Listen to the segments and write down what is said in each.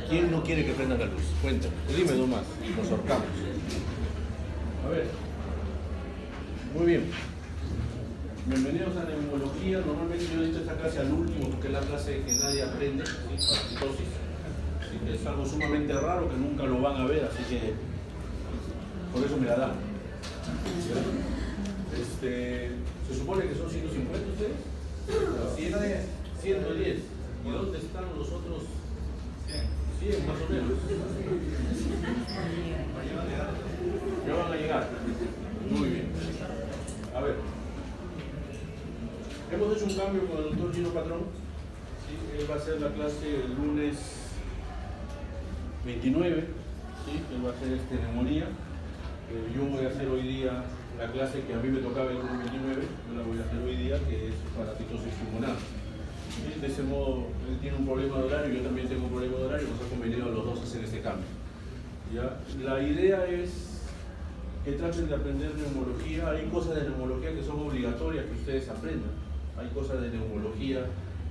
¿Quién no quiere que prenda la luz? Cuéntame, dime nomás, nos ahorcamos. A ver. Muy bien. Bienvenidos a neumología. Normalmente yo he dicho esta clase al último porque es la clase que nadie aprende, ¿sí? Parasitosis. Así que es algo sumamente raro que nunca lo van a ver, así que por eso me la dan. Se supone que son 150 ustedes. 110. ¿Y dónde están los otros 100 más o menos? Ya van a llegar. Muy bien. A ver. Hemos hecho un cambio con el doctor Gino Patrón. ¿Sí? Él va a hacer la clase el lunes 29. ¿Sí? Él va a hacer neumonía. Yo voy a hacer hoy día la clase que a mí me tocaba el lunes 29. Yo la voy a hacer hoy día, que es parasitosis pulmonar. ¿Sí? De ese modo, él tiene un problema de horario, yo también tengo un problema de horario, nos ha convenido a los dos hacer este cambio. ¿Ya? La idea es que traten de aprender neumología. Hay cosas de neumología que son obligatorias que ustedes aprendan. Hay cosas de neumología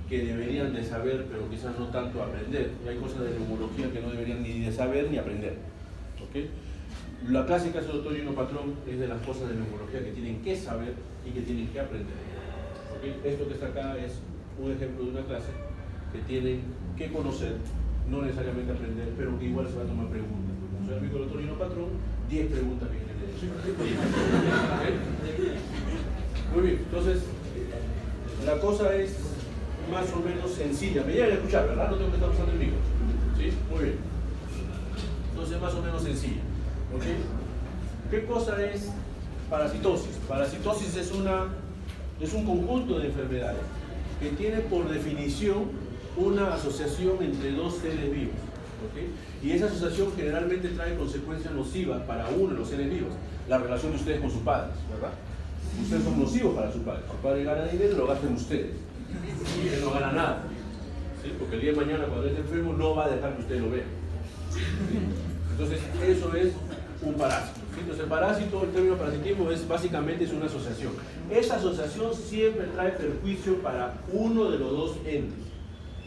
que deberían de saber, pero quizás no tanto aprender. Y hay cosas de neumología que no deberían ni de saber ni aprender. ¿Okay? La clase que hace el doctor Gino Patrón es de las cosas de neumología que tienen que saber y que tienen que aprender. ¿Okay? Esto que está acá es un ejemplo de una clase que tienen que conocer, no necesariamente aprender, pero que igual se va a tomar preguntas. Como soy amigo del doctor Gino Patrón, 10 preguntas vienen de eso. ¿Okay? Muy bien, entonces la cosa es más o menos sencilla. Me llegan a escuchar, ¿verdad? No tengo que estar usando el micro. ¿Sí? Muy bien. Entonces más o menos sencilla. ¿Okay? ¿Qué cosa es parasitosis? Parasitosis es un conjunto de enfermedades que tiene por definición una asociación entre dos seres vivos. ¿Okay? Y esa asociación generalmente trae consecuencias nocivas para uno de los seres vivos. La relación de ustedes con sus padres, ¿verdad? Ustedes son nocivos para su padre. Su padre gana dinero y lo gastan ustedes. Y él no gana nada. ¿Sí? Porque el día de mañana, cuando esté enfermo, no va a dejar que ustedes lo vean. ¿Sí? Entonces, eso es un parásito. ¿Sí? Entonces, el parásito, el término parasitismo, básicamente es una asociación. Esa asociación siempre trae perjuicio para uno de los dos entes.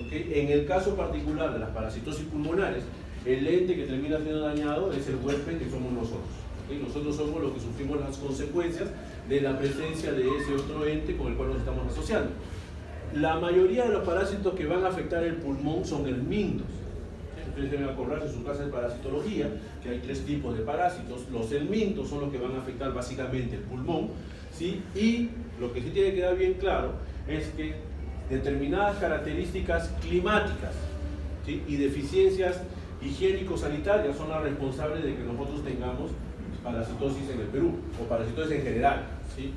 ¿Okay? En el caso particular de las parasitosis pulmonares, el ente que termina siendo dañado es el huésped, que somos nosotros. ¿Okay? Nosotros somos los que sufrimos las consecuencias de la presencia de ese otro ente con el cual nos estamos asociando. La mayoría de los parásitos que van a afectar el pulmón son helmintos. Ustedes deben acordarse en su clase de parasitología que hay 3 tipos de parásitos. Los helmintos son los que van a afectar básicamente el pulmón, ¿sí? Y lo que sí tiene que quedar bien claro es que determinadas características climáticas, ¿sí? Y deficiencias higiénico-sanitarias son las responsables de que nosotros tengamos parasitosis en el Perú, o parasitosis en general, ¿sí?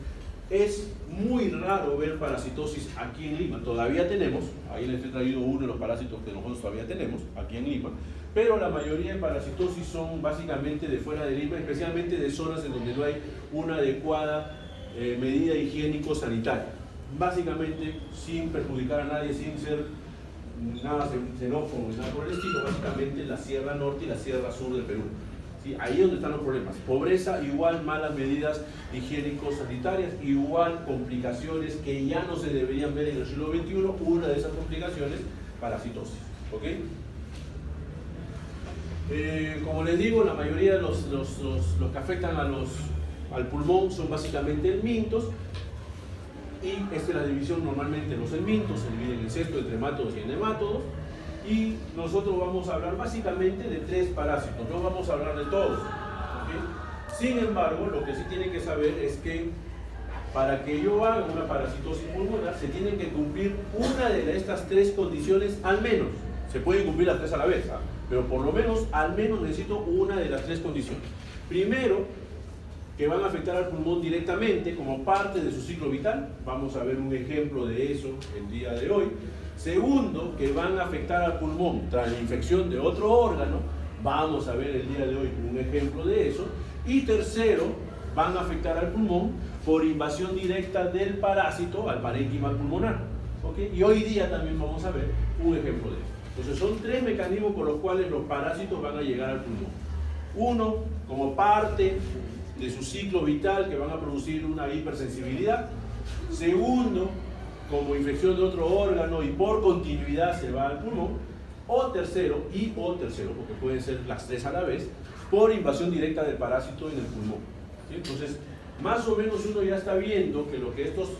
Es muy raro ver parasitosis aquí en Lima. Todavía tenemos, ahí les he traído uno de los parásitos que nosotros todavía tenemos aquí en Lima, pero la mayoría de parasitosis son básicamente de fuera de Lima, especialmente de zonas en donde no hay una adecuada medida higiénico-sanitaria. Básicamente, sin perjudicar a nadie, sin ser nada xenófobo ni nada por el estilo, básicamente la Sierra Norte y la Sierra Sur del Perú. ¿Sí? Ahí es donde están los problemas. Pobreza, igual malas medidas higiénico-sanitarias, igual complicaciones que ya no se deberían ver en el siglo XXI. Una de esas complicaciones, parasitosis. ¿Okay? Como les digo, la mayoría de los que afectan al pulmón son básicamente helmintos. Y esta es la división normalmente de los helmintos, se dividen en cesto, entre hemátodos y enemátodos. Y nosotros vamos a hablar básicamente de 3 parásitos, no vamos a hablar de todos. ¿Okay? Sin embargo, lo que sí tienen que saber es que para que yo haga una parasitosis pulmonar se tienen que cumplir una de estas 3 condiciones al menos. Se pueden cumplir las 3 a la vez, ¿ah? Pero por lo menos, al menos necesito una de las 3 condiciones. Primero, que van a afectar al pulmón directamente como parte de su ciclo vital. Vamos a ver un ejemplo de eso el día de hoy. Segundo, que van a afectar al pulmón tras la infección de otro órgano. Vamos a ver el día de hoy un ejemplo de eso. Y tercero, van a afectar al pulmón por invasión directa del parásito al parénquima pulmonar. ¿Okay? Y hoy día también vamos a ver un ejemplo de eso. Entonces son 3 mecanismos por los cuales los parásitos van a llegar al pulmón. Uno, como parte de su ciclo vital, que van a producir una hipersensibilidad. Segundo, como infección de otro órgano y por continuidad se va al pulmón. O tercero, porque pueden ser las tres a la vez, por invasión directa del parásito en el pulmón. ¿Sí? Entonces, más o menos uno ya está viendo que lo que estos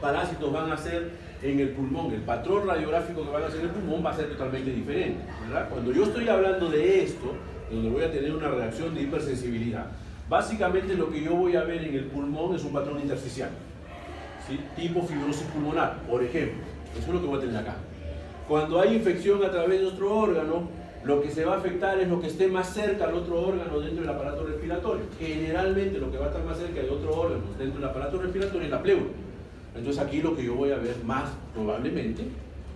parásitos van a hacer en el pulmón, el patrón radiográfico que van a hacer en el pulmón va a ser totalmente diferente, ¿verdad? Cuando yo estoy hablando de esto, donde voy a tener una reacción de hipersensibilidad, básicamente lo que yo voy a ver en el pulmón es un patrón intersticial, ¿sí? Tipo fibrosis pulmonar, por ejemplo. Eso es lo que voy a tener acá. Cuando hay infección a través de otro órgano, lo que se va a afectar es lo que esté más cerca al otro órgano dentro del aparato respiratorio. Generalmente lo que va a estar más cerca de otro órgano dentro del aparato respiratorio es la pleura. Entonces aquí lo que yo voy a ver más probablemente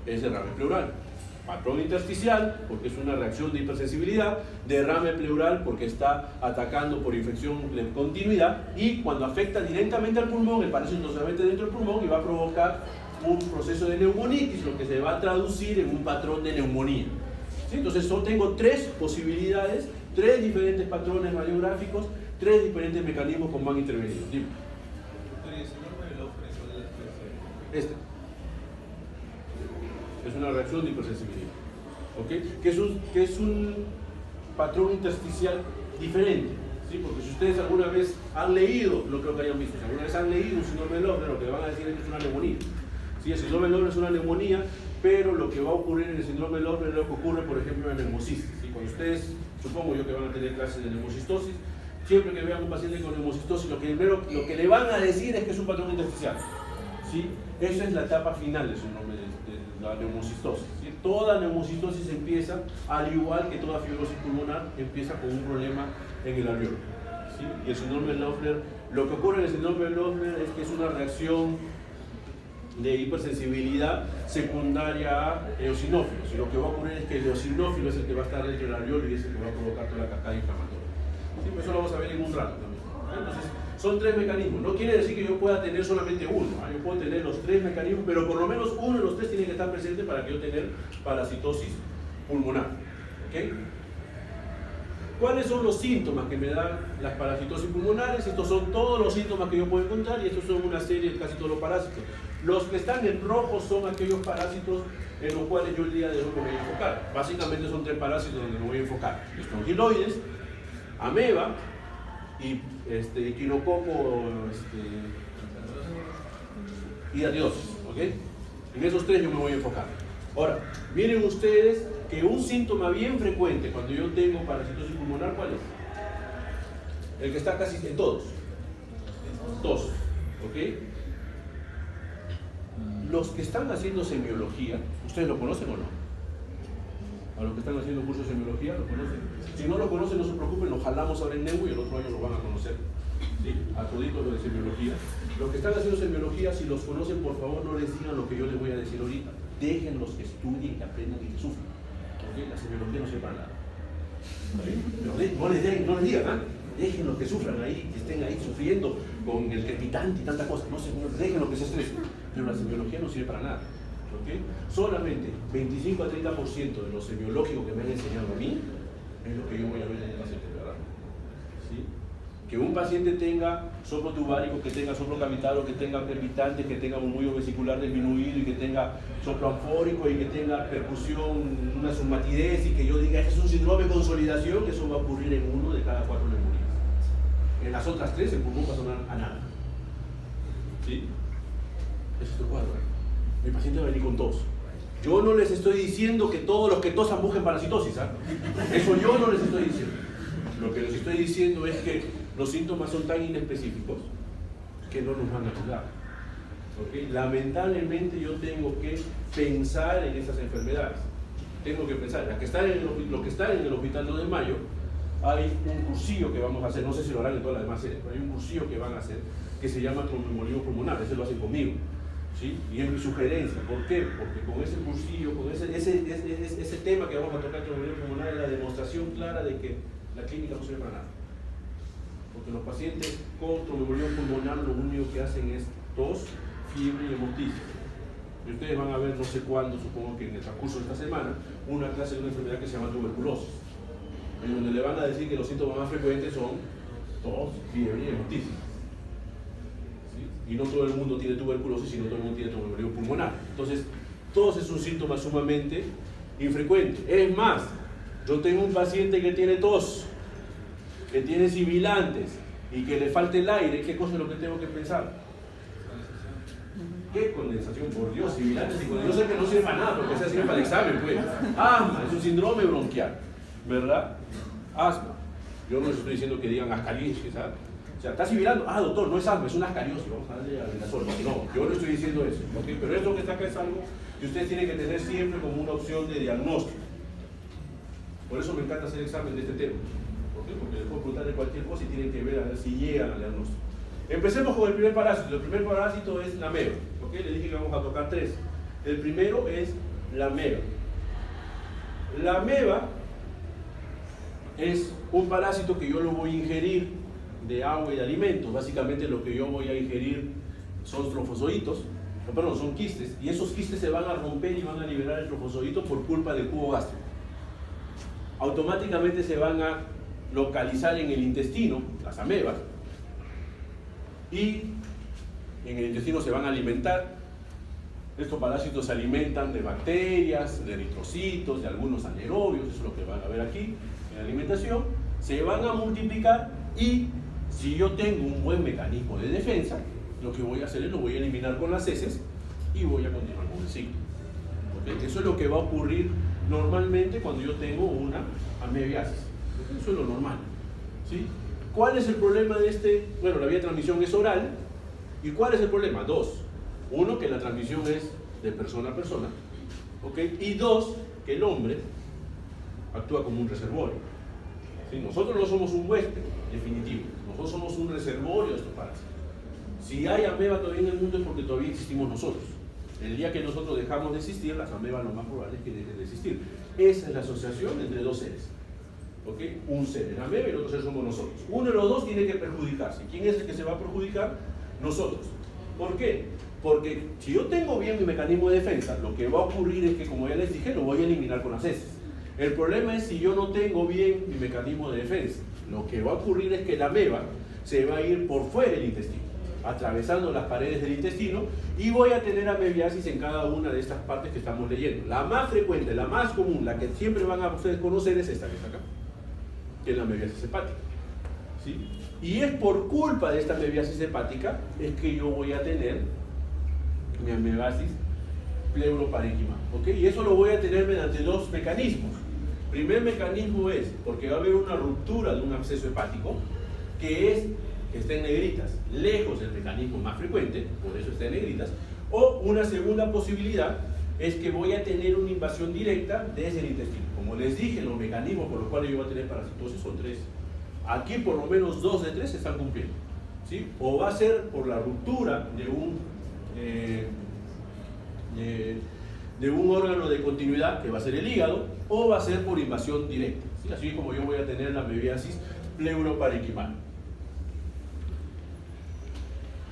es derrame pleural. Patrón intersticial, porque es una reacción de hipersensibilidad, derrame pleural porque está atacando por infección de continuidad, y cuando afecta directamente al pulmón, el parásito se mete dentro del pulmón y va a provocar un proceso de neumonitis, lo que se va a traducir en un patrón de neumonía. ¿Sí? Entonces tengo tres posibilidades, tres diferentes patrones radiográficos, tres diferentes mecanismos como van intervenidos. Dime. Este es una reacción de hipersensibilidad, ¿ok? Que es un patrón intersticial diferente, ¿sí? Porque si ustedes alguna vez han leído, no creo que hayan visto, si alguna vez han leído un síndrome de Loeffler, lo que van a decir es que es una neumonía. Sí, el síndrome de Loeffler es una neumonía, pero lo que va a ocurrir en el síndrome de Loeffler es lo que ocurre, por ejemplo, en la neumocisis. ¿Sí? Cuando ustedes, supongo yo que van a tener clases de neumocistosis, siempre que vean un paciente con neumocistosis, lo que le van a decir es que es un patrón intersticial. ¿Sí? Esa es la etapa final del síndrome de la neumocistosis. ¿Sí? Toda neumocistosis empieza, al igual que toda fibrosis pulmonar, empieza con un problema en el alveolo. ¿Sí? Y el síndrome de Loeffler, lo que ocurre en el síndrome de Loeffler es que es una reacción de hipersensibilidad secundaria a eosinófilos. Y lo que va a ocurrir es que el eosinófilo es el que va a estar dentro del alveolo y es el que va a provocar toda la cascada inflamatoria. ¿Sí? Pues eso lo vamos a ver en un rato también. Entonces, son tres mecanismos. No quiere decir que yo pueda tener solamente uno. Yo puedo tener los tres mecanismos, pero por lo menos uno de los tres tiene que estar presente para que yo tenga parasitosis pulmonar. ¿Okay? ¿Cuáles son los síntomas que me dan las parasitosis pulmonares? Estos son todos los síntomas que yo puedo encontrar y estos son una serie de casi todos los parásitos. Los que están en rojo son aquellos parásitos en los cuales yo el día de hoy me voy a enfocar. Básicamente son tres parásitos donde me voy a enfocar: estrongiloides, ameba y equinococo y datidiosis, ¿ok? En esos tres yo me voy a enfocar. Ahora, miren ustedes que un síntoma bien frecuente cuando yo tengo parasitosis pulmonar, ¿cuál es? El que está casi en todos. Tos, ¿ok? Los que están haciendo semiología, ¿ustedes lo conocen o no? A los que están haciendo cursos de semiología, ¿lo conocen? Si no lo conocen, no se preocupen, lo jalamos ahora en Neu y el otro año lo van a conocer. ¿Sí? A toditos lo de semiología. Los que están haciendo semiología, si los conocen, por favor, no les digan lo que yo les voy a decir ahorita. Déjenlos que estudien, que aprendan y que sufran. ¿Okay? La semiología no sirve para nada. Pero no les digan, ¿eh? Déjenlos que sufran ahí, que estén ahí sufriendo con el crepitante y tantas cosas. No déjenlos que se estresen. Pero la semiología no sirve para nada. ¿Okay? Solamente 25 a 30% de lo semiológico que me han enseñado a mí es lo que yo voy a ver en un paciente, ¿verdad? ¿Sí? Que un paciente tenga soplo tubárico, que tenga soplo cavital, o que tenga crepitante, que tenga un murmullo vesicular disminuido y que tenga soplo anfórico y que tenga percusión, una submatidez, y que yo diga que es un síndrome de consolidación, eso va a ocurrir en uno de cada 4 neumonías. En las otras 3 el pulmón va a sonar a nada. ¿Sí? Ese es el cuadro. Mi paciente va a venir con tos. Yo no les estoy diciendo que todos los que tosan busquen parasitosis, ¿eh? Eso yo no les estoy diciendo. Lo que les estoy diciendo es que los síntomas son tan inespecíficos que no nos van a ayudar. ¿Okay? Lamentablemente yo tengo que pensar en esas enfermedades. Tengo que pensar. Los que están en el Hospital 2 de Mayo, hay un cursillo que vamos a hacer, no sé si lo harán en todas las demás sedes, pero hay un cursillo que van a hacer que se llama tromboembolismo pulmonar. Ese lo hacen conmigo. ¿Sí? Y es mi sugerencia. ¿Por qué? Porque con ese cursillo, con ese tema que vamos a tocar, tromboembolismo pulmonar, es la demostración clara de que la clínica no sirve para nada. Porque los pacientes con tromboembolismo pulmonar lo único que hacen es tos, fiebre y hemoptisis. Y ustedes van a ver, no sé cuándo, supongo que en el transcurso de esta semana, una clase de una enfermedad que se llama tuberculosis, en donde le van a decir que los síntomas más frecuentes son tos, fiebre y hemoptisis. Y no todo el mundo tiene tuberculosis, sino todo el mundo tiene tromboembolismo pulmonar. Entonces, tos es un síntoma sumamente infrecuente. Es más, yo tengo un paciente que tiene tos, que tiene sibilantes y que le falta el aire. ¿Qué cosa es lo que tengo que pensar? ¿Qué condensación? Por Dios, sibilantes y condensación. Yo sé que no sirve para nada porque se sirve para el examen, pues. Asma, es un síndrome bronquial, ¿verdad? Asma. Yo no les estoy diciendo que digan ascariosis, ¿sabes? O sea, está sibilando. Ah, doctor, no es asma, es una ascariosis. Vamos a darle albendazol. No, yo no estoy diciendo eso. ¿Okay? Pero esto que está acá es algo que ustedes tienen que tener siempre como una opción de diagnóstico. Por eso me encanta hacer examen de este tema. ¿Por qué? Porque les puedo preguntar de cualquier cosa y tienen que ver a ver si llegan al diagnóstico. Empecemos con el primer parásito. El primer parásito es la ameba. ¿Okay? Les dije que vamos a tocar 3. El primero es la ameba. La ameba es un parásito que yo lo voy a ingerir de agua y de alimentos. Básicamente lo que yo voy a ingerir son trofozoitos, perdón, son quistes, y esos quistes se van a romper y van a liberar el trofozoito por culpa del cubo gástrico. Automáticamente se van a localizar en el intestino, las amebas, y en el intestino se van a alimentar. Estos parásitos se alimentan de bacterias, de eritrocitos, de algunos anaerobios, eso es lo que van a ver aquí en la alimentación. Se van a multiplicar y si yo tengo un buen mecanismo de defensa, lo que voy a hacer es lo voy a eliminar con las heces y voy a continuar con el ciclo. ¿Okay? Eso es lo que va a ocurrir normalmente cuando yo tengo una amebiasis. Eso es lo normal. ¿Sí? ¿Cuál es el problema de este? Bueno, la vía de transmisión es oral. ¿Y cuál es el problema? 2. 1, que la transmisión es de persona a persona. ¿Okay? Y 2, que el hombre actúa como un reservorio. ¿Sí? Nosotros no somos un huésped definitivo. Nosotros somos un reservorio de estos parásitos. Si hay ameba todavía en el mundo es porque todavía existimos nosotros. El día que nosotros dejamos de existir, las amebas lo más probable es que dejen de existir. Esa es la asociación entre dos seres. ¿Okay? Un ser es la ameba y el otro ser somos nosotros. Uno de los dos tiene que perjudicarse. ¿Quién es el que se va a perjudicar? Nosotros. ¿Por qué? Porque si yo tengo bien mi mecanismo de defensa, lo que va a ocurrir es que, como ya les dije, lo voy a eliminar con las heces. El problema es si yo no tengo bien mi mecanismo de defensa. Lo que va a ocurrir es que la ameba se va a ir por fuera del intestino, atravesando las paredes del intestino, y voy a tener amebiasis en cada una de estas partes que estamos leyendo. La más frecuente, la más común, la que siempre van a ustedes conocer es esta que está acá, que es la amebiasis hepática. ¿Sí? Y es por culpa de esta amebiasis hepática es que yo voy a tener mi amebiasis pleuroparenquimal. ¿Okay? Y eso lo voy a tener mediante 2 mecanismos. Primer mecanismo es porque va a haber una ruptura de un absceso hepático que está en negritas, lejos del mecanismo más frecuente, por eso está en negritas. O una segunda posibilidad es que voy a tener una invasión directa desde el intestino. Como les dije, los mecanismos por los cuales yo voy a tener parasitosis son 3. Aquí por lo menos 2 de 3 se están cumpliendo. ¿Sí? O va a ser por la ruptura de un órgano de continuidad, que va a ser el hígado, o va a ser por invasión directa. ¿Sí? Así como yo voy a tener la amebiasis pleuroparenquimal.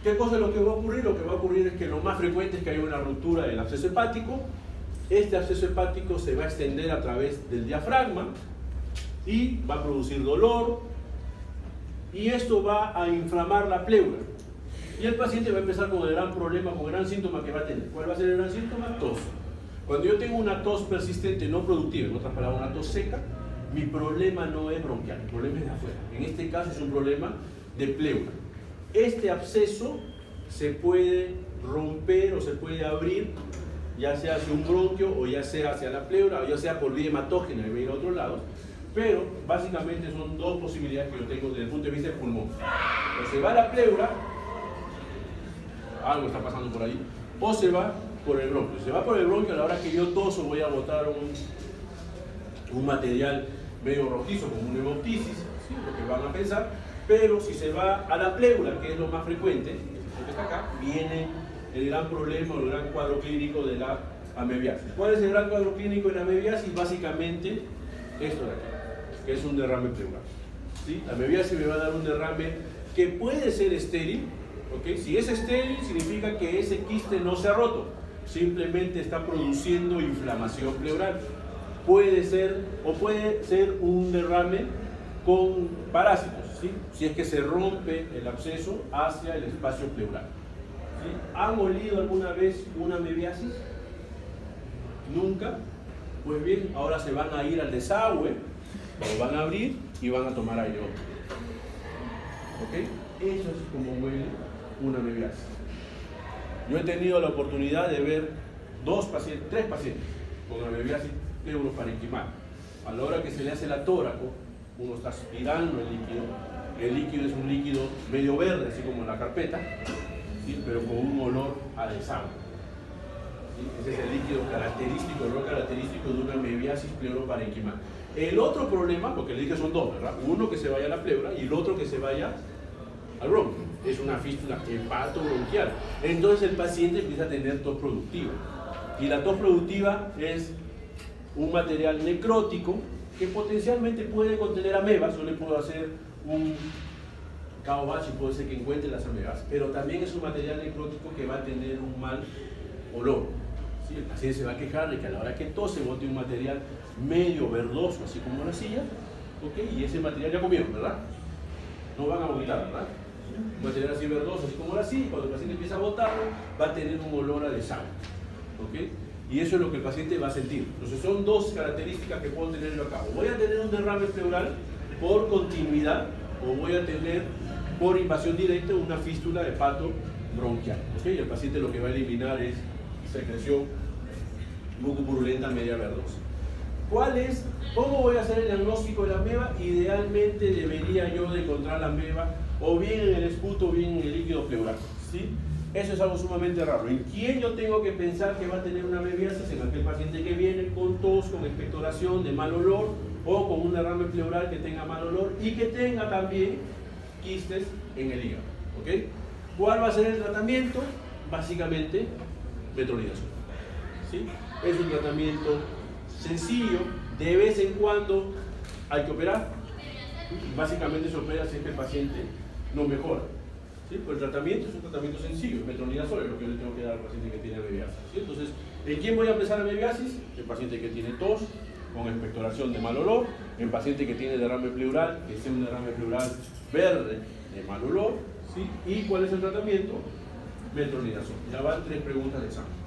¿Qué cosa es lo que va a ocurrir? Lo que va a ocurrir es que lo más frecuente es que haya una ruptura del absceso hepático. Este absceso hepático se va a extender a través del diafragma y va a producir dolor, y esto va a inflamar la pleura. Y el paciente va a empezar con el gran problema, con el gran síntoma que va a tener. ¿Cuál va a ser el gran síntoma? Tos. Cuando yo tengo una tos persistente no productiva, en otras palabras, una tos seca, mi problema no es bronquial, el problema es de afuera. En este caso es un problema de pleura. Este absceso se puede romper o se puede abrir, ya sea hacia un bronquio o ya sea hacia la pleura, o ya sea por vía hematógena y va a ir a otros lados. Pero básicamente son 2 posibilidades que yo tengo desde el punto de vista del pulmón. O se va a la pleura, algo está pasando por ahí, o se va por el bronquio. Se va por el bronquio, a la hora que yo toso voy a botar un material medio rojizo como una hemoptisis, ¿sí? Lo que van a pensar. Pero si se va a la pleura, que es lo más frecuente, lo que está acá, viene el gran problema o el gran cuadro clínico de la amebiasis. ¿Cuál es el gran cuadro clínico de la amebiasis? Básicamente esto de aquí, que es un derrame pleural. ¿Sí? La amebiasis me va a dar un derrame que puede ser estéril. ¿Okay? Si es estéril, significa que ese quiste no se ha roto, simplemente está produciendo inflamación pleural. Puede ser un derrame con parásitos, ¿sí? Si es que se rompe el absceso hacia el espacio pleural. ¿Sí? ¿Han olido alguna vez una amebiasis? ¿Nunca? Pues bien, ahora se van a ir al desagüe, lo van a abrir y van a tomar aire. ¿Ok? Eso es como huele una mebiasis. Yo he tenido la oportunidad de ver tres pacientes con la mebiasis pleuroparenquimal. A la hora que se le hace la tóraco, uno está aspirando el líquido es un líquido medio verde, así como en la carpeta, ¿sí? Pero con un olor a desagüe. ¿Sí? Ese es el líquido característico, el olor característico de una mebiasis pleuroparenquimal. El otro problema, porque le dije son dos, ¿verdad? Uno que se vaya a la pleura y el otro que se vaya al bronquio. Es una fístula hepatobronquial. Entonces el paciente empieza a tener tos productiva. Y la tos productiva es un material necrótico que potencialmente puede contener amebas. Yo le puedo hacer un KO-BACH y puede ser que encuentre las amebas, pero también es un material necrótico que va a tener un mal olor. ¿Sí? El paciente se va a quejar de que a la hora que tose bote un material medio verdoso, así como una silla, ¿okay? Y ese material ya comieron, ¿verdad? No van a vomitar, ¿verdad? Un material así verdoso, así como la silla, cuando el paciente empieza a botarlo, va a tener un olor a desagüe. ¿Okay? Y eso es lo que el paciente va a sentir. Entonces son dos características que puedo tener yo acá. O voy a tener un derrame pleural por continuidad, o voy a tener por invasión directa una fístula hepatobronquial. ¿Okay? Y el paciente lo que va a eliminar es secreción mucopurulenta media verdosa. ¿Cómo voy a hacer el diagnóstico de la ameba? Idealmente debería yo de encontrar la ameba o bien en el esputo o bien en el líquido pleural. ¿Sí? Eso es algo sumamente raro. ¿En quién yo tengo que pensar que va a tener una mebiasis? En aquel paciente que viene con tos, con expectoración de mal olor o con un derrame pleural que tenga mal olor y que tenga también quistes en el hígado. ¿Okay? ¿Cuál va a ser el tratamiento? Básicamente, metronidazol. ¿Sí? Es un tratamiento sencillo, de vez en cuando hay que operar. Básicamente se opera si es que el paciente no mejora. ¿Sí? Pues el tratamiento es un tratamiento sencillo, metronidazol es lo que yo le tengo que dar al paciente que tiene mebiasis. ¿Sí? Entonces, ¿en quién voy a empezar la mebiasis? El paciente que tiene tos, con expectoración de mal olor, el paciente que tiene derrame pleural, que sea un derrame pleural verde de mal olor. ¿Sí? ¿Y cuál es el tratamiento? Metronidazol. Ya van 3 preguntas de examen.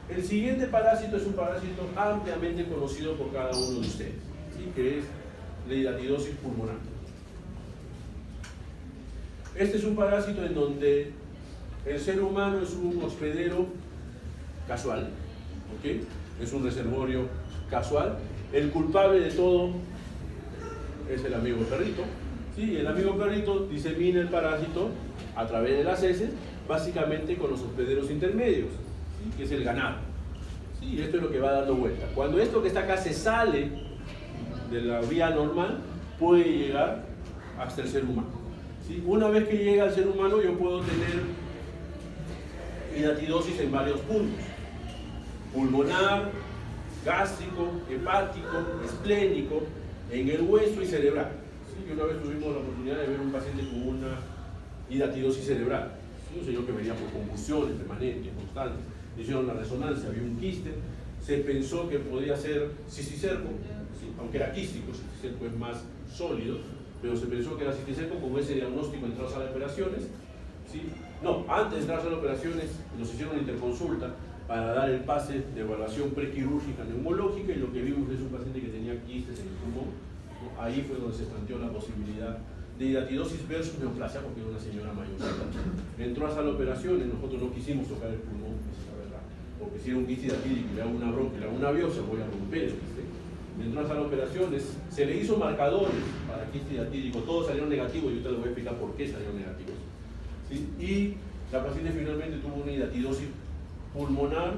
El siguiente parásito es un parásito ampliamente conocido por cada uno de ustedes, ¿sí? Que es la hidatidosis pulmonar. Este es un parásito en donde el ser humano es un hospedero casual, ¿okay? Es un reservorio casual. El culpable de todo es el amigo perrito, ¿sí? El amigo perrito disemina el parásito a través de las heces, básicamente con los hospederos intermedios, ¿sí? Que es el ganado. ¿Sí? Esto es lo que va dando vuelta. Cuando esto que está acá se sale de la vía normal, puede llegar hasta el ser humano. ¿Sí? Una vez que llega al ser humano, yo puedo tener hidatidosis en varios puntos: pulmonar, gástrico, hepático, esplénico, en el hueso y cerebral. ¿Sí? Y una vez tuvimos la oportunidad de ver un paciente con una hidatidosis cerebral, ¿sí? Un señor que venía por convulsiones permanentes, constantes. Hicieron la resonancia, había un quiste, se pensó que podía ser cisticerco, ¿sí? Aunque era quístico, cisticerco es más sólido, pero se pensó que era cisticerco. Con ese diagnóstico entró a sala de operaciones, ¿sí? No, antes de entrar a sala de operaciones nos hicieron interconsulta para dar el pase de evaluación prequirúrgica neumológica, y lo que vimos es un paciente que tenía quistes en el pulmón, ¿no? Ahí fue donde se planteó la posibilidad de hidatidosis versus neoplasia, porque era una señora mayor. Entró a sala de operaciones, nosotros no quisimos tocar el pulmón, la verdad, porque si era un quiste hidatídico y le hago una bronquia, le hago una biopsia, voy a romper el quiste. Entró a sala de operaciones, se le hizo marcadores para quiste hidatídico, todos salieron negativos, y yo te les voy a explicar por qué salieron negativos. ¿Sí? Y la paciente finalmente tuvo una hidatidosis pulmonar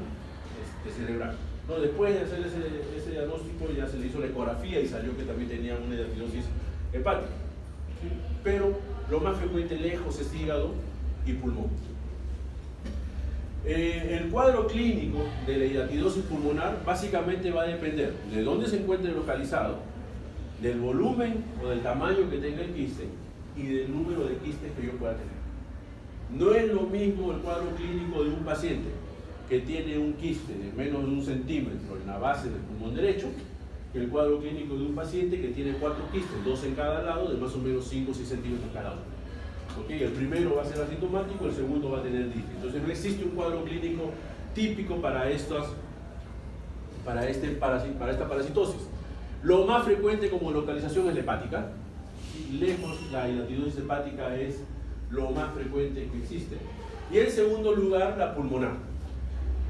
cerebral. No, después de hacer ese diagnóstico ya se le hizo la ecografía y salió que también tenía una hidatidosis hepática. ¿Sí? Pero lo más frecuente lejos es hígado y pulmón. El cuadro clínico de la hidatidosis pulmonar básicamente va a depender de dónde se encuentre localizado, del volumen o del tamaño que tenga el quiste y del número de quistes que yo pueda tener. No es lo mismo el cuadro clínico de un paciente que tiene un quiste de menos de 1 centímetro en la base del pulmón derecho que el cuadro clínico de un paciente que tiene 4 quistes, 2 en cada lado, de más o menos 5 o 6 centímetros cada uno. ¿Okay? El primero va a ser asintomático, el segundo va a tener disque. Entonces no existe un cuadro clínico típico para esta parasitosis. Lo más frecuente como localización es la hepática. Lejos, la hidatidosis hepática es lo más frecuente que existe. Y en segundo lugar, la pulmonar.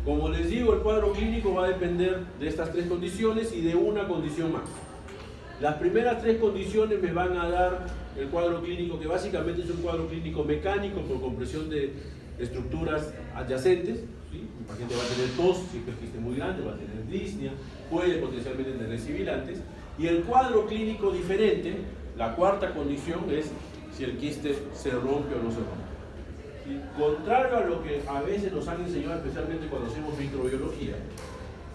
Como les digo, el cuadro clínico va a depender de estas tres condiciones y de una condición más. Las primeras tres condiciones me van a dar el cuadro clínico, que básicamente es un cuadro clínico mecánico por compresión de estructuras adyacentes. ¿Sí? El paciente va a tener tos, si es quiste muy grande, va a tener disnea, puede potencialmente tener sibilantes. Y el cuadro clínico diferente, la cuarta condición, es si el quiste se rompe o no se rompe. ¿Sí? Contrario a lo que a veces nos han enseñado, especialmente cuando hacemos microbiología,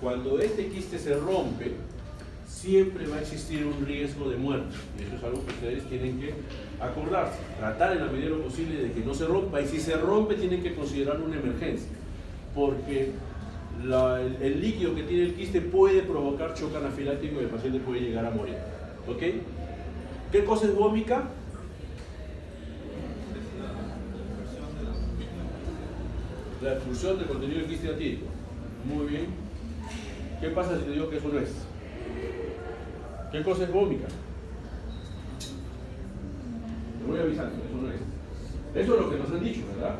cuando este quiste se rompe, siempre va a existir un riesgo de muerte. Y eso es algo que ustedes tienen que acordarse. Tratar en la medida de lo posible de que no se rompa, y si se rompe tienen que considerar una emergencia, porque el líquido que tiene el quiste puede provocar shock anafiláctico y el paciente puede llegar a morir. ¿Ok? ¿Qué cosa es vómica? La expulsión del contenido del quiste atípico. Muy bien. ¿Qué pasa si te digo que eso no es? ¿Qué cosa es vómica? Te voy avisando, eso no es. Eso es lo que nos han dicho, ¿verdad?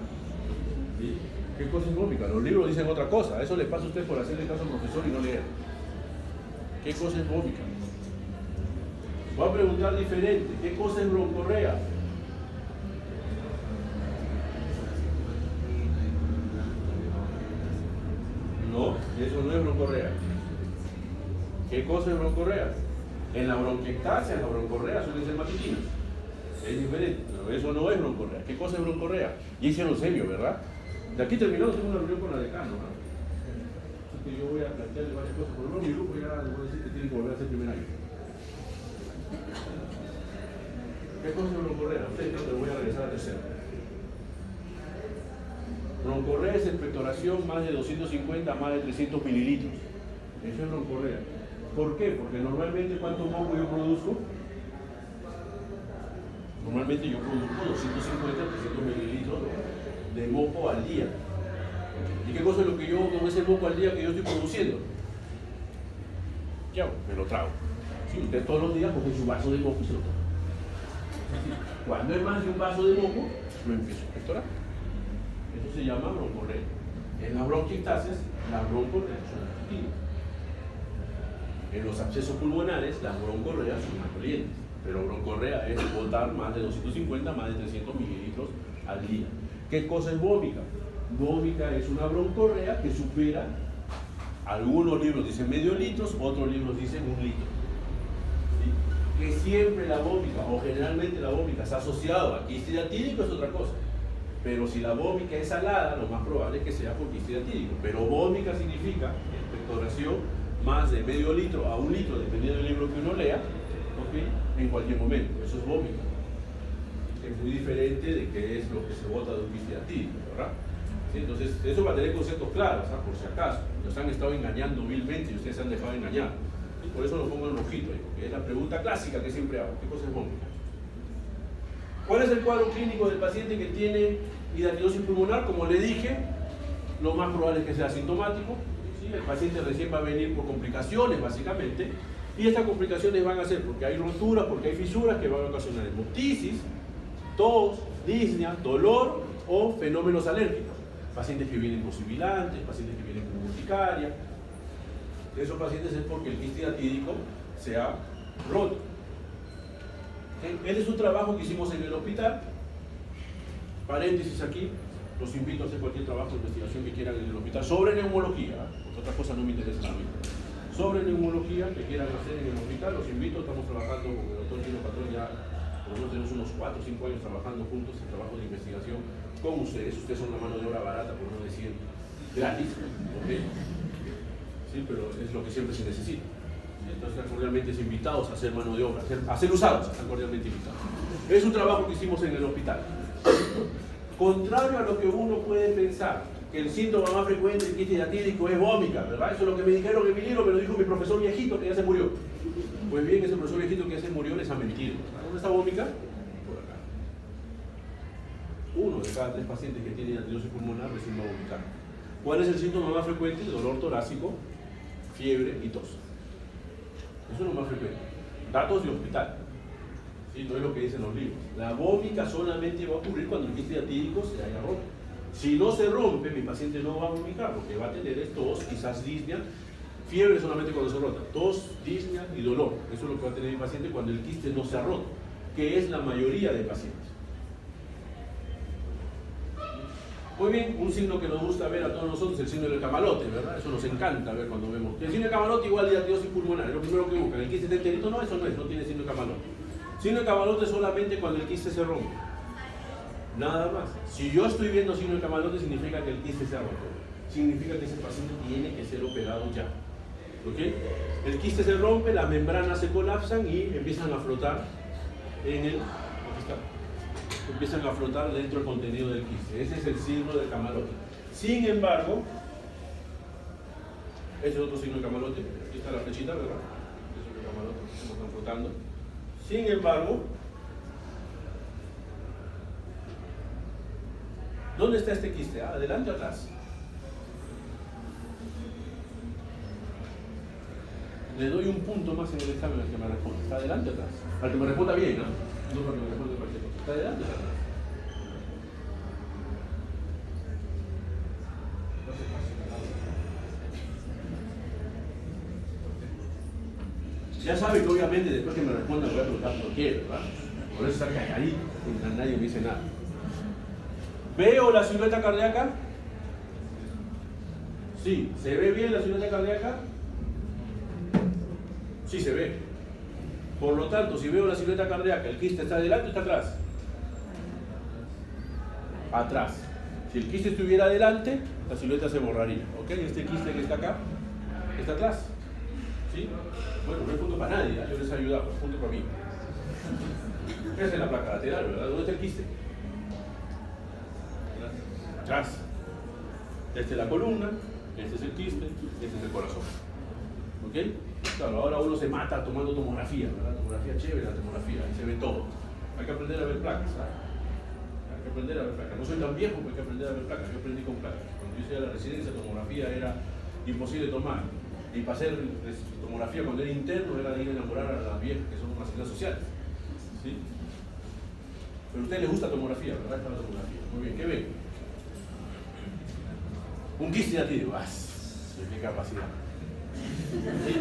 ¿Sí? ¿Qué cosa es vómica? Los libros dicen otra cosa. Eso le pasa a usted por hacerle caso al profesor y no leer. ¿Qué cosa es vómica? Voy a preguntar diferente. ¿Qué cosa es broncorrea? No, eso no es broncorrea. ¿Qué cosa es broncorrea? En la bronquiectasia, en la broncorrea suelen ser matutinas. Es diferente, pero eso no es broncorrea. ¿Qué cosa es broncorrea? Y hicieron semio, ¿verdad? De aquí terminamos, tengo una reunión con la decana, ¿no? Así que yo voy a plantearle varias cosas. Por lo menos mi grupo ya les voy a decir que tienen que volver a hacer primer año. ¿Qué cosa es broncorrea? Ustedes creo que voy a regresar a tercero. Broncorrea es expectoración más de 250 a más de 300 mililitros. Eso es broncorrea. ¿Por qué? Porque normalmente, ¿cuánto moco yo produzco? Normalmente yo produzco 250 a 300 mililitros de moco al día. ¿Y qué cosa es lo que yo hago con ese moco al día que yo estoy produciendo? ¿Qué hago? Me lo trago. Si usted todos los días coge su vaso de moco y se lo toma. Cuando es más de un vaso de moco, lo empiezo a expectorar. Eso se llama broncorrea. En las bronquiectasias, la broncorreacción activa. En los abscesos pulmonares, las broncorreas son más dolientes, pero broncorrea es botar más de 250, más de 300 mililitros al día. ¿Qué cosa es vómica? Vómica es una broncorrea que supera, algunos libros dicen medio litro, otros libros dicen 1 litro. ¿Sí? Que siempre la vómica, o generalmente la vómica, se ha asociado a quiste hidatídico es otra cosa. Pero si la vómica es salada, lo más probable es que sea por quiste hidatídico. Pero vómica significa expectoración más de medio litro a 1 litro, dependiendo del libro que uno lea, ¿okay? En cualquier momento. Eso es vómica. Es muy diferente de qué es lo que se bota de un quiste hidatídico, ¿verdad? ¿Sí? Entonces, eso va a tener conceptos claros, ¿ah? Por si acaso. Nos han estado engañando vilmente y ustedes se han dejado engañar. Y por eso lo pongo en rojito, porque es la pregunta clásica que siempre hago. ¿Qué cosa es vómica? ¿Cuál es el cuadro clínico del paciente que tiene hidatidosis pulmonar? Como le dije, lo más probable es que sea asintomático. ¿Sí? El paciente recién va a venir por complicaciones, básicamente. Y estas complicaciones van a ser porque hay roturas, porque hay fisuras que van a ocasionar hemoptisis, tos, disnea, dolor o fenómenos alérgicos. Pacientes que vienen con sibilantes, pacientes que vienen con urticaria. Esos pacientes es porque el quiste hidatídico se ha roto. Este es un trabajo que hicimos en el hospital. Paréntesis aquí, los invito a hacer cualquier trabajo de investigación que quieran en el hospital sobre neumología, porque otras cosas no me interesan a mí. Sobre neumología que quieran hacer en el hospital, los invito. Estamos trabajando con el doctor Gino Patrón ya, por lo menos tenemos unos 4 o 5 años trabajando juntos en trabajo de investigación con ustedes. Ustedes son una mano de obra barata, por no decir gratis, ¿okay? Sí, pero es lo que siempre se necesita. Entonces están cordialmente invitados a hacer mano de obra, a ser usados, están cordialmente invitados. Es un trabajo que hicimos en el hospital. Contrario a lo que uno puede pensar, que el síntoma más frecuente del quiste hidatídico es vómica, ¿verdad? Eso es lo que me dijeron en mi libro, me lo dijo mi profesor viejito que ya se murió. Pues bien, ese profesor viejito que ya se murió les ha mentido. ¿Dónde está vómica? Por acá. 1 de cada 3 pacientes que tienen hidatidosis pulmonar recién va a vomitar. ¿Cuál es el síntoma más frecuente? Dolor torácico, fiebre y tos. Eso es lo más frecuente. Datos de hospital. ¿Sí? No es lo que dicen los libros. La vómica solamente va a ocurrir cuando el quiste diatídico se haya roto. Si no se rompe, mi paciente no va a vomitar porque va a tener tos, quizás disnea, fiebre solamente cuando se rota, tos, disnea y dolor. Eso es lo que va a tener mi paciente cuando el quiste no se ha roto, que es la mayoría de pacientes. Muy bien, un signo que nos gusta ver a todos nosotros es el signo del camalote, ¿verdad? Eso nos encanta ver cuando vemos. El signo de camalote igual a diatidosis pulmonar, es lo primero que buscan. El quiste está enterito, no, eso no tiene signo de camalote. Signo de camalote solamente cuando el quiste se rompe. Nada más. Si yo estoy viendo signo de camalote, significa que el quiste se ha roto. Significa que ese paciente tiene que ser operado ya. ¿Ok? El quiste se rompe, las membranas se colapsan y empiezan a flotar en el... Aquí está. Empiezan a flotar dentro del contenido del quiste. Ese es el signo del camalote. Sin embargo, ese es otro signo de camalote. Aquí está la flechita, ¿verdad? Ese es el camalote, como están flotando. Sin embargo, ¿dónde está este quiste? ¿Adelante o atrás? Le doy un punto más en el examen al que me responda. ¿Está adelante o atrás? Al que me responda bien, ¿no? No para que me responda cualquier cosa. ¿Está adelante o atrás? Ya sabe que obviamente después que me responda voy a preguntar por qué, ¿verdad? Por eso está calladito, nadie me dice nada. ¿Veo la silueta cardíaca? Sí. ¿Se ve bien la silueta cardíaca? Sí, se ve. Por lo tanto, si veo la silueta cardíaca, ¿el quiste está adelante o está atrás? Atrás. Si el quiste estuviera adelante, la silueta se borraría. ¿Ok? Este quiste que está acá, está atrás. ¿Sí? Bueno, no hay punto para nadie, yo les he ayudado, es punto para mí. Esa es la placa lateral, ¿verdad? ¿Dónde está el quiste? Atrás. Esta es la columna, este es el quiste, este es el corazón. ¿Ok? Claro, ahora uno se mata tomando tomografía, ¿verdad? Tomografía chévere, la tomografía, ahí se ve todo. Hay que aprender a ver placas, ¿sabes? Hay que aprender a ver placas. No soy tan viejo, pero hay que aprender a ver placas. Yo aprendí con placas. Cuando yo hice la residencia, tomografía era imposible tomar. Y para hacer tomografía cuando era interno era de ir a enamorar a las viejas que son asistencias sociales. ¿Sí? Pero a ustedes les gusta tomografía, ¿verdad? Esta es la tomografía. Muy bien, ¿qué ven? Un quiste diatídico. ¡Qué capacidad! ¿Sí?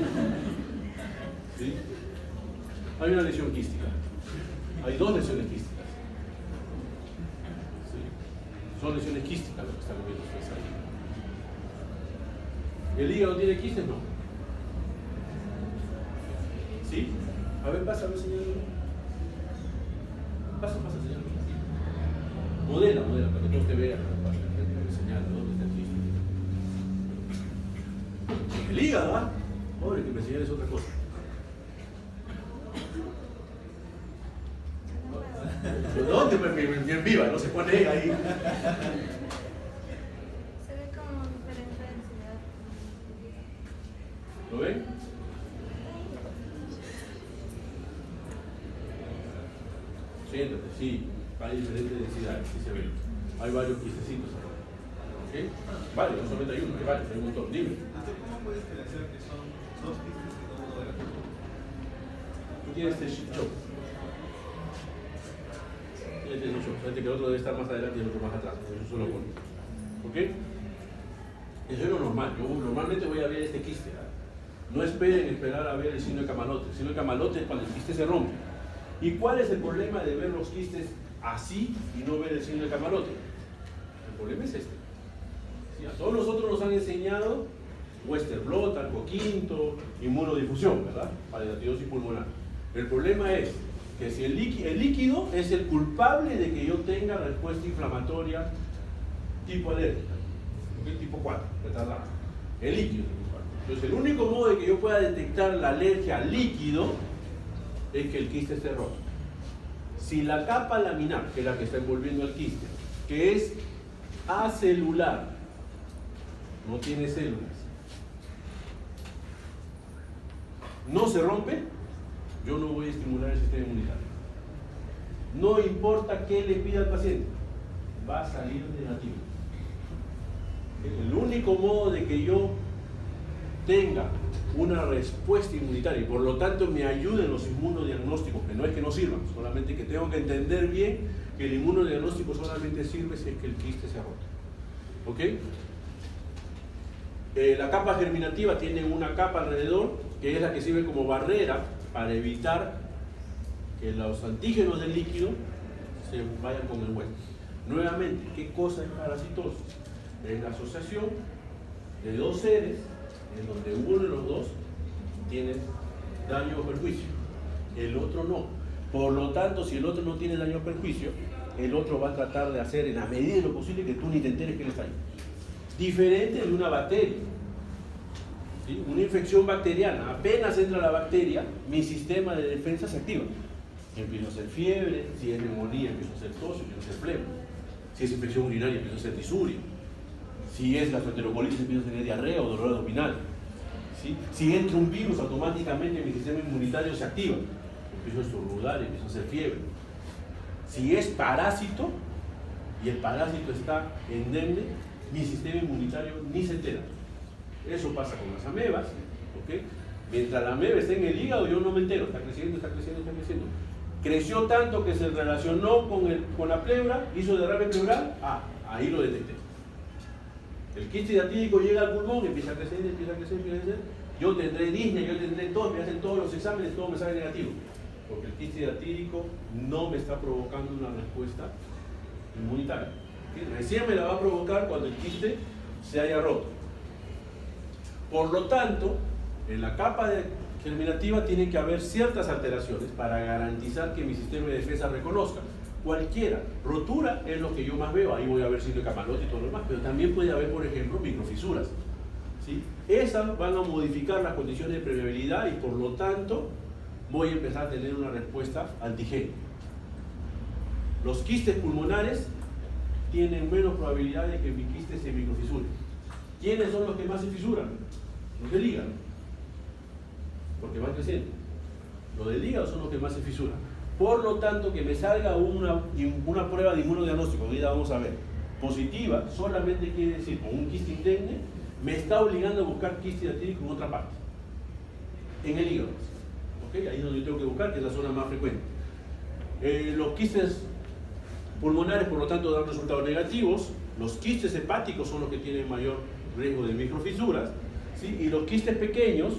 ¿Sí? Hay una lesión quística. Hay dos lesiones quísticas. ¿Sí? Son lesiones quísticas lo que están viendo ustedes ahí. ¿El hígado tiene quistes? No. ¿Sí? A ver, pasa, a ver, señor. Pasa, señor. Modela, para que todos te vean. Señala, ¿dónde está el quiste? El hígado, ¿ah? Pobre, que me señales otra cosa. ¿Dónde? Bien viva, no se pone ahí. Se ve como diferente densidad. ¿Lo ven? Siéntate, sí, hay diferentes densidades, sí se ven. Hay varios quistecitos ahí. ¿Ok? Vale, no solamente hay uno, hay varios, hay un montón. Dime. ¿Cómo puedes diferenciar que son dos quistes y no uno de la otra? Tú tienes este shock. Tienes este shock. Fíjate que el otro debe estar más adelante y el otro más atrás. Eso solo con. ¿Ok? Eso es lo normal. Yo normalmente voy a ver este quiste. No esperen esperar a ver el signo de camalote. El signo de camalote es cuando el quiste se rompe. ¿Y cuál es el problema de ver los quistes así y no ver el signo de camalote? El problema es este. ¿Sí? A todos nosotros nos han enseñado Western blot, arco quinto, inmunodifusión, ¿verdad? Para la diatidosis pulmonar. El problema es que si el líquido es el culpable de que yo tenga respuesta inflamatoria tipo alérgica, ¿okay? Tipo 4, retardado. El líquido es el culpable. Entonces, el único modo de que yo pueda detectar la alergia al líquido es que el quiste esté roto. Si la capa laminar, que es la que está envolviendo al quiste, que es acelular, no tiene células, no se rompe, yo no voy a estimular el sistema inmunitario. No importa qué le pida al paciente, va a salir negativo. El único modo de que yo tenga una respuesta inmunitaria y por lo tanto me ayuden los inmunodiagnósticos, que no es que no sirvan, solamente que tengo que entender bien que el inmunodiagnóstico solamente sirve si es que el quiste se ha roto. ¿Ok? La capa germinativa tiene una capa alrededor que es la que sirve como barrera para evitar que los antígenos del líquido se vayan con el hueso. Nuevamente, ¿qué cosa es parasitosis? Es la asociación de dos seres en donde uno de los dos tiene daño o perjuicio, el otro no. Por lo tanto, si el otro no tiene daño o perjuicio, el otro va a tratar de hacer en la medida de lo posible que tú ni te enteres que él está ahí. Diferente de una bacteria. ¿Sí? Una infección bacteriana, apenas entra la bacteria, mi sistema de defensa se activa. Empiezo a hacer fiebre, si es neumonía empiezo a hacer tos, empiezo a hacer flema. Si es infección urinaria empiezo a hacer disuria. Si es gastroenterocolitis empiezo a tener diarrea o dolor abdominal. ¿Sí? Si entra un virus, automáticamente mi sistema inmunitario se activa. Empiezo a estornudar, empiezo a hacer fiebre. Si es parásito y el parásito está endemne, mi sistema inmunitario ni se entera. Eso pasa con las amebas. ¿Okay? Mientras la ameba está en el hígado, yo no me entero. Está creciendo, está creciendo, está creciendo. Creció tanto que se relacionó con la pleura, hizo derrame pleural. Ahí lo detecté. El quiste diatídico llega al pulmón, empieza a crecer, empieza a crecer, empieza a crecer. Yo tendré disnea, yo tendré todo, me hacen todos los exámenes, todo me sale negativo. Porque el quiste diatídico no me está provocando una respuesta inmunitaria. ¿Sí? Recién me la va a provocar cuando el quiste se haya roto. Por lo tanto, en la capa germinativa tiene que haber ciertas alteraciones para garantizar que mi sistema de defensa reconozca. Cualquiera, rotura es lo que yo más veo, ahí voy a ver sitio de camalote y todo lo demás, pero también puede haber, por ejemplo, microfisuras. ¿Sí? Esas van a modificar las condiciones de permeabilidad y por lo tanto voy a empezar a tener una respuesta antigénica. Los quistes pulmonares tienen menos probabilidad de que mi quiste se microfisure. ¿Quiénes son los que más se fisuran? Los del hígado, porque van creciendo. Los del hígado son los que más se fisuran. Por lo tanto, que me salga una prueba de inmunodiagnóstico, ahorita vamos a ver, positiva, solamente quiere decir, con un quiste indemne, me está obligando a buscar quiste diatídico en otra parte, en el hígado. ¿Okay? Ahí es donde yo tengo que buscar, que es la zona más frecuente. Los quistes pulmonares, por lo tanto, dan resultados negativos. Los quistes hepáticos son los que tienen mayor riesgo de microfisuras, ¿sí? Y los quistes pequeños,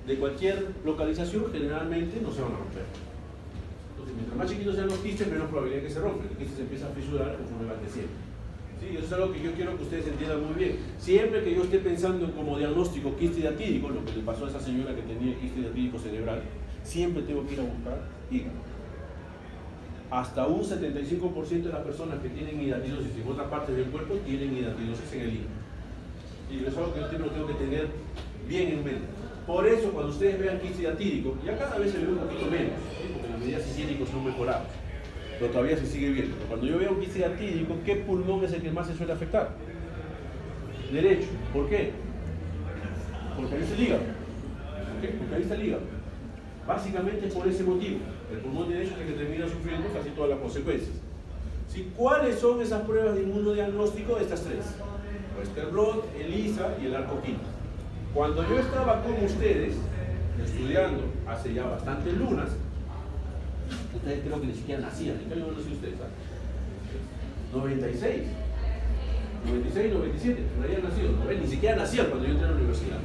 de cualquier localización, generalmente no se van a romper. Entonces, mientras más chiquitos sean los quistes, menos probabilidad de que se rompan. El quiste se empieza a fisurar conforme va creciendo. ¿Sí? Eso es algo que yo quiero que ustedes entiendan muy bien. Siempre que yo esté pensando en como diagnóstico quiste diatídico, lo que le pasó a esa señora que tenía quiste diatídico cerebral, siempre tengo que ir a buscar hígado. Hasta un 75% de las personas que tienen hidatidosis en otras partes del cuerpo tienen hidatidosis en el hígado. Y eso es algo que yo tengo que tener bien en mente. Por eso, cuando ustedes vean quiste diatídico, ya cada vez se ve un poquito menos, ¿sí? Porque las medidas higiénicas son mejoradas, pero todavía se sigue viendo. Pero cuando yo veo un quiste diatídico, ¿qué pulmón es el que más se suele afectar? Derecho. ¿Por qué? Porque ahí está el hígado. ¿Por qué? Porque ahí está el hígado. Básicamente por ese motivo. El pulmón derecho es el que termina sufriendo casi todas las consecuencias. ¿Sí? ¿Cuáles son esas pruebas de inmunodiagnóstico? Estas tres: Western blot, ELISA y el arcoquín. Cuando yo estaba con ustedes estudiando hace ya bastantes lunas, ustedes creo que ni siquiera nacían. ¿En qué año nació ustedes? 96, 97, no habían nacido, ¿no? Ni siquiera nacían cuando yo entré a la universidad.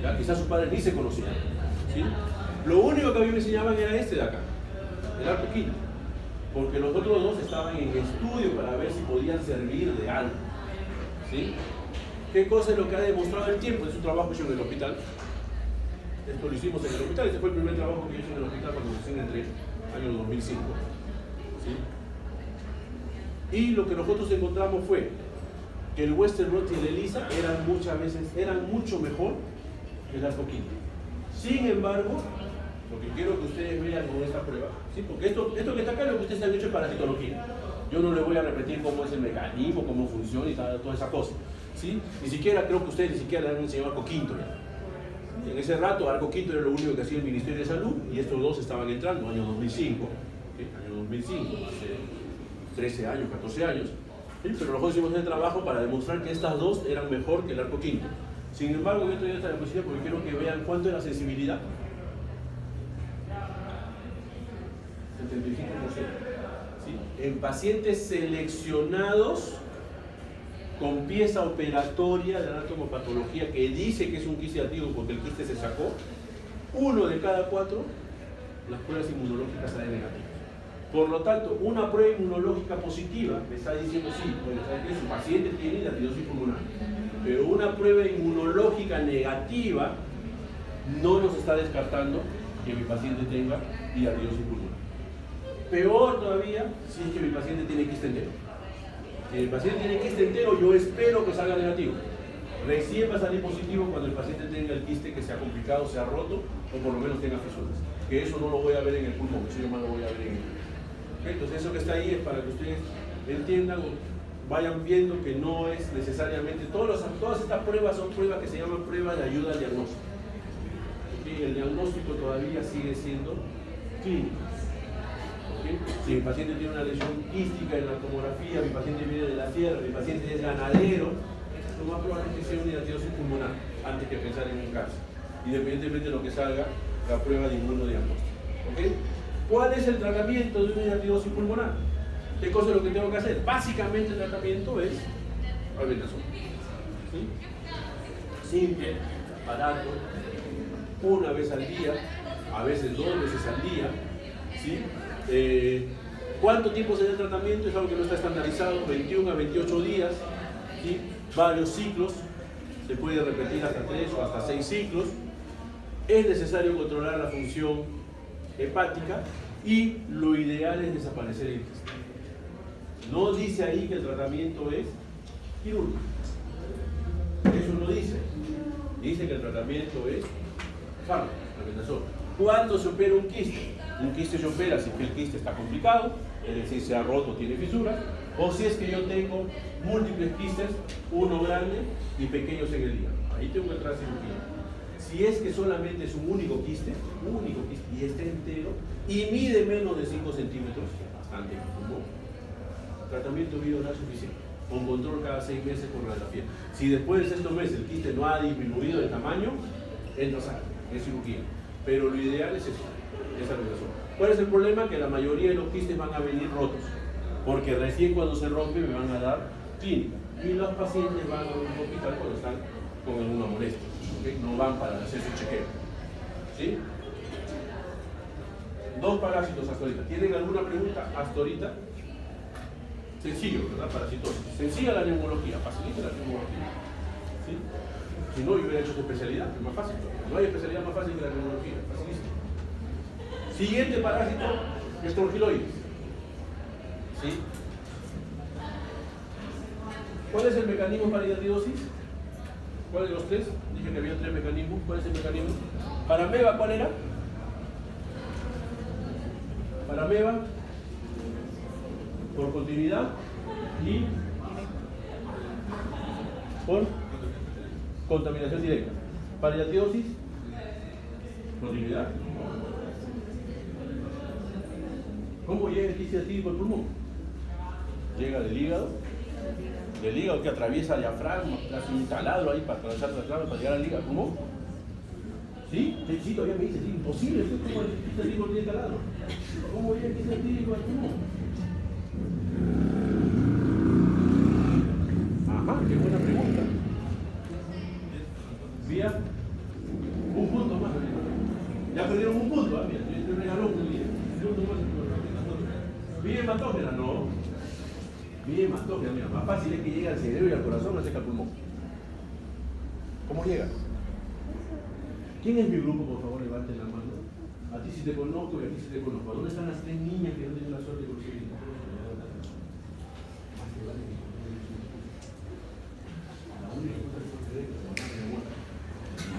¿Ya? Quizás sus padres ni se conocían. ¿Sí? Lo único que a mí me enseñaban era este de acá, el arcoquín, porque los otros dos estaban en estudio para ver si podían servir de algo. ¿Sí? ¿Qué cosa es lo que ha demostrado el tiempo? Es un trabajo hecho en el hospital. Esto lo hicimos en el hospital. Este fue el primer trabajo que hice en el hospital cuando recién entré, año 2005. ¿Sí? Y lo que nosotros encontramos fue que el Western blot y el ELISA eran mucho mejor que el arcoquín. Sin embargo, lo que quiero que ustedes vean con esta prueba, ¿sí? Porque esto que está acá es lo que ustedes han hecho en parasitología. Yo no les voy a repetir cómo es el mecanismo, cómo funciona y toda esa cosa. ¿Sí? Ni siquiera creo que ustedes ni siquiera le han enseñado arco quinto ya. En ese rato arco quinto era lo único que hacía el Ministerio de Salud y estos dos estaban entrando, año 2005, ¿sí? Año 2005, hace 13 años, 14 años. ¿Sí? Pero nosotros hicimos el trabajo para demostrar que estas dos eran mejor que el arco quinto. Sin embargo, yo traía esta diapositiva porque quiero que vean cuánto es la sensibilidad. 75%. ¿Sí? En pacientes seleccionados con pieza operatoria de anatomopatología que dice que es un quiste activo porque el quiste se sacó, 1 de cada 4 las pruebas inmunológicas salen negativas. Por lo tanto, una prueba inmunológica positiva me está diciendo sí, bueno, ¿sabes qué? Su paciente tiene hidratidosis pulmonar. Pero una prueba inmunológica negativa no nos está descartando que mi paciente tenga hidratidosis pulmonar. Peor todavía si es que mi paciente tiene quiste entero. Si el paciente tiene quiste entero, yo espero que salga negativo. Recién va a salir positivo cuando el paciente tenga el quiste que se ha complicado, se ha roto o por lo menos tenga fisuras. Que eso no lo voy a ver en el pulmón, eso yo más lo voy a ver en el pulmón. Entonces eso que está ahí es para que ustedes entiendan o vayan viendo que no es necesariamente, todas estas pruebas son pruebas que se llaman pruebas de ayuda al diagnóstico. El diagnóstico todavía sigue siendo clínico. Si mi paciente tiene una lesión quística en la tomografía, mi paciente viene de la sierra, mi paciente es ganadero, lo más probable es que sea una hidratidosis pulmonar antes que pensar en un cáncer, independientemente de lo que salga la prueba de inmunodiagnóstico. ¿Okay? ¿Cuál es el tratamiento de una hidratidosis pulmonar? ¿Qué cosa es lo que tengo que hacer? Básicamente el tratamiento es albendazol. ¿Sí? Simple, barato, una vez al día, a veces 2 veces al día. ¿Sí? ¿Cuánto tiempo se da el tratamiento? Es algo que no está estandarizado, 21 a 28 días, ¿sí? Varios ciclos, se puede repetir hasta 3 o hasta 6 ciclos. Es necesario controlar la función hepática y lo ideal es desaparecer el quiste. No dice ahí que el tratamiento es quirúrgico. Eso no dice. Dice que el tratamiento es fármaco, albendazol. ¿Cuándo se opera un quiste? Un quiste se opera si es que el quiste está complicado, es decir, se ha roto, tiene fisuras, o si es que yo tengo múltiples quistes, uno grande y pequeños en el hígado. Ahí tengo que entrar a cirugía. Si es que solamente es un único quiste y está entero y mide menos de 5 centímetros, bastante común, tratamiento bioral suficiente, con control cada 6 meses con radiografía. Si después de 6 meses el quiste no ha disminuido de tamaño, entra en cirugía. Pero lo ideal es eso, esa albendazol. ¿Cuál es el problema? Que la mayoría de los quistes van a venir rotos, porque recién cuando se rompe me van a dar clínica y los pacientes van a un hospital cuando están con alguna molestia, ¿okay? No van para hacer su chequeo. ¿Sí? 2 parásitos hasta ahorita. ¿Tienen alguna pregunta hasta ahorita? Sencillo, ¿verdad? Parasitosis. Sencilla la neumología, facilita la neumología. ¿Sí? Si no, yo hubiera hecho esta especialidad, es más fácil. No hay especialidad más fácil que la neumología, facilísimo. Siguiente parásito, estrongiloides. ¿Sí? ¿Cuál es el mecanismo para hidratidosis? ¿Cuál de los 3? Dije que había 3 mecanismos. ¿Cuál es el mecanismo? Para ameba, ¿cuál era? Para ameba, por continuidad y por contaminación directa. Para hidratidosis, continuidad. ¿Cómo llega el quiste actívico al pulmón? Llega del hígado que atraviesa el diafragma, hace un taladro ahí para atravesar el diafragma para llegar al hígado. ¿Cómo? ¿Sí? Sí, todavía me dice, sí, imposible, ¿cómo el quiste actívico tiene taladro? ¿Cómo llega el quiste actívico al pulmón? Ajá, qué buena pregunta. Vía un punto más. Ya perdieron un punto, mira, yo regaló un día. Vía hematógena, no. Vía hematógena, mira, más fácil es que llegue al cerebro y al corazón, no se que al pulmón. ¿Cómo llega? ¿Quién es mi grupo, por favor? Levanten la mano. A ti sí te conozco y a ti sí te conozco. ¿Dónde están las 3 niñas que no tienen la suerte de conseguir?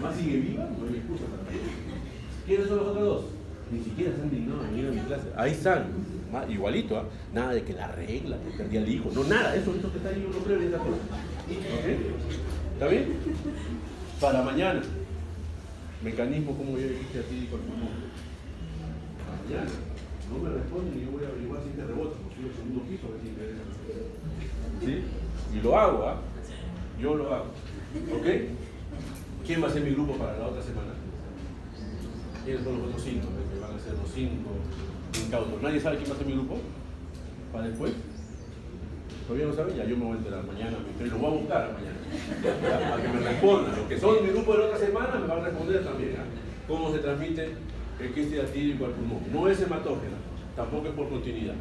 Mamá sigue viva, no hay excusa para eso. ¿Quiénes son los otros 2? Ni siquiera se han dignado a venir a mi clase. Ahí están, igualito, ¿eh? Nada de que la regla, que perdí al hijo, no, nada, eso que está ahí yo no creo en esa cosa. ¿Okay? ¿Está bien? Para mañana, mecanismo como yo dijiste a ti con el pulmón. Para mañana. No me responden y yo voy a averiguar si te rebota, porque soy el segundo piso, a ver si interesa. ¿Sí? Y lo hago, ¿ah? Yo lo hago. ¿Ok? ¿Quién va a ser mi grupo para la otra semana? ¿Quiénes son los otros 5? Que van a ser los 5 incautos. ¿Nadie sabe quién va a ser mi grupo? ¿Para después? ¿Todavía no saben? Ya yo me voy a enterar mañana, pero lo voy a buscar mañana. Para que me respondan. Los que son mi grupo de la otra semana me van a responder también. ¿Ah? ¿Cómo se transmite el quiste diatídico al pulmón? No es hematógena, tampoco es por continuidad.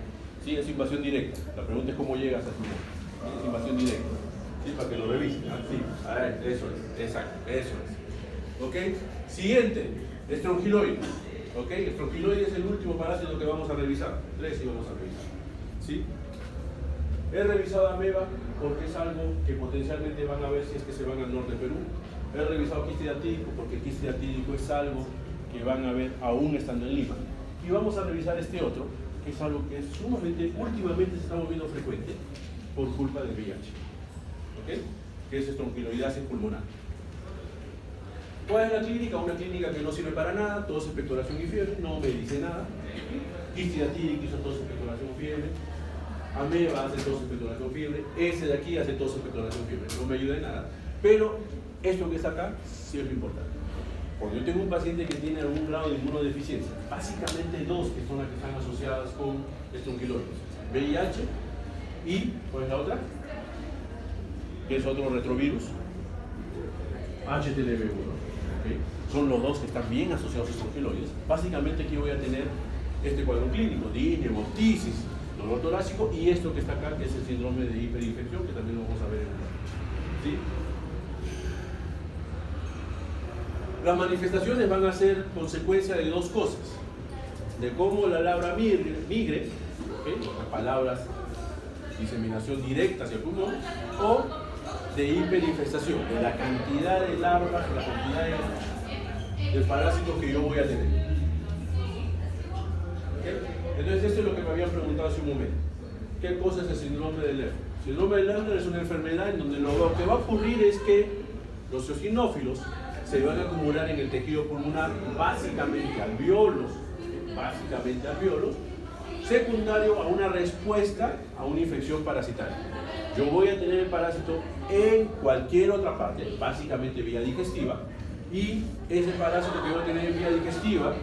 Sí, es invasión directa. La pregunta es cómo llegas al pulmón. Es invasión directa. Sí, para que lo revisen. ¿Ah? Sí, a ver, eso es, exacto, eso es. ¿Ok? Siguiente, estrongiloide. ¿Ok? Estrongiloide es el último parásito que vamos a revisar. 3 sí vamos a revisar. ¿Sí? He revisado ameba porque es algo que potencialmente van a ver si es que se van al norte de Perú. He revisado quiste diatídico porque el quiste diatídico es algo que van a ver aún estando en Lima. Y vamos a revisar este otro, que es algo que es sumamente, últimamente se está volviendo frecuente por culpa del VIH. ¿Ok? Que es estrongiloideasis pulmonar. ¿Cuál es la clínica? Una clínica que no sirve para nada, tos, expectoración y fiebre, no me dice nada. Quiste diatídico hizo tos, expectoración y fiebre. Ameba hace tos, expectoración, fiebre. Ese de aquí hace tos, expectoración, fiebre. No me ayuda en nada. Pero esto que está acá sí es lo importante. Porque yo tengo un paciente que tiene algún grado de inmunodeficiencia. Básicamente 2 que son las que están asociadas con estrongiloides. VIH y, ¿cuál es la otra? Que es otro retrovirus. HTLV1. ¿Okay? Son los 2 que están bien asociados a estrongiloides. Básicamente aquí voy a tener este cuadro clínico, disnea, hemoptisis, dolor torácico y esto que está acá, que es el síndrome de hiperinfección, que también lo vamos a ver en un rato. ¿Sí? Las manifestaciones van a ser consecuencia de 2 cosas. De cómo la larva migre, ¿okay? Las palabras diseminación directa hacia el pulmón, o de hiperinfestación, de la cantidad de larvas, la cantidad de parásitos que yo voy a tener. ¿Okay? Entonces esto es lo que me habían preguntado hace un momento. ¿Qué cosa es el síndrome de Leffler? El síndrome de Leffler es una enfermedad en donde lo que va a ocurrir es que los eosinófilos se van a acumular en el tejido pulmonar, básicamente alveolos, secundario a una respuesta a una infección parasitaria. Yo voy a tener el parásito en cualquier otra parte, básicamente vía digestiva, y ese parásito que voy a tener en vía digestiva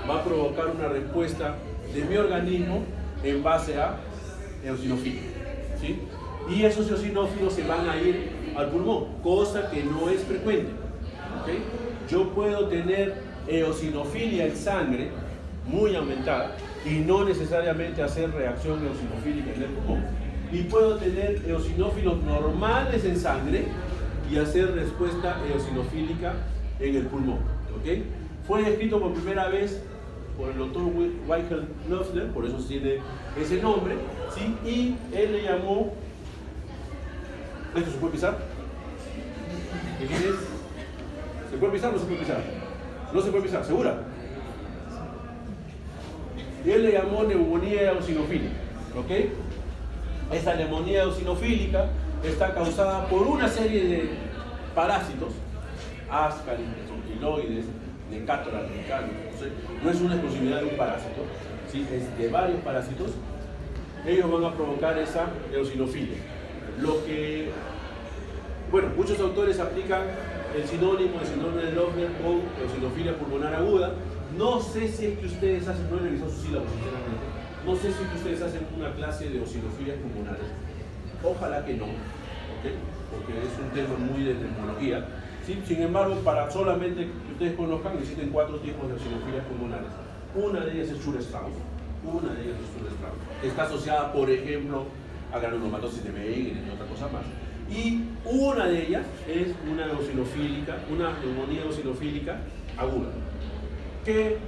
va a provocar una respuesta de mi organismo en base a eosinofilia, ¿sí? Y esos eosinófilos se van a ir al pulmón, cosa que no es frecuente, ¿okay? Yo puedo tener eosinofilia en sangre muy aumentada y no necesariamente hacer reacción eosinofílica en el pulmón, y puedo tener eosinófilos normales en sangre y hacer respuesta eosinofílica en el pulmón, ¿okay? Fue descrito por primera vez por el doctor Wilhelm Loeffler, por eso tiene ese nombre, ¿sí? Y él le llamó... ¿Esto se puede pisar? ¿Qué quieres? ¿Se puede pisar o no se puede pisar? No se puede pisar, ¿segura? Y él le llamó neumonía eosinofílica, ¿ok? Esta neumonía eosinofílica está causada por una serie de parásitos, ascaris, estrongiloides, Decatora, no es una exclusividad de un parásito, ¿sí? Es de varios parásitos. Ellos van a provocar esa eosinofilia. Lo que, bueno, muchos autores aplican el sinónimo de síndrome de Loeffler con eosinofilia pulmonar aguda. No sé si es que ustedes hacen, no he revisado sus sílabos sinceramente, no sé si es que ustedes hacen una clase de eosinofilias pulmonares. Ojalá que no, ¿okay? Porque es un tema muy de terminología. ¿Sí? Sin embargo, para solamente que ustedes conozcan, existen 4 tipos de eosinofilias pulmonares. Una de ellas es Sture-Strauss, que está asociada, por ejemplo, a granulomatosis de Wegener y otra cosa más. Y una de ellas es una neumonía eosinofílica aguda, que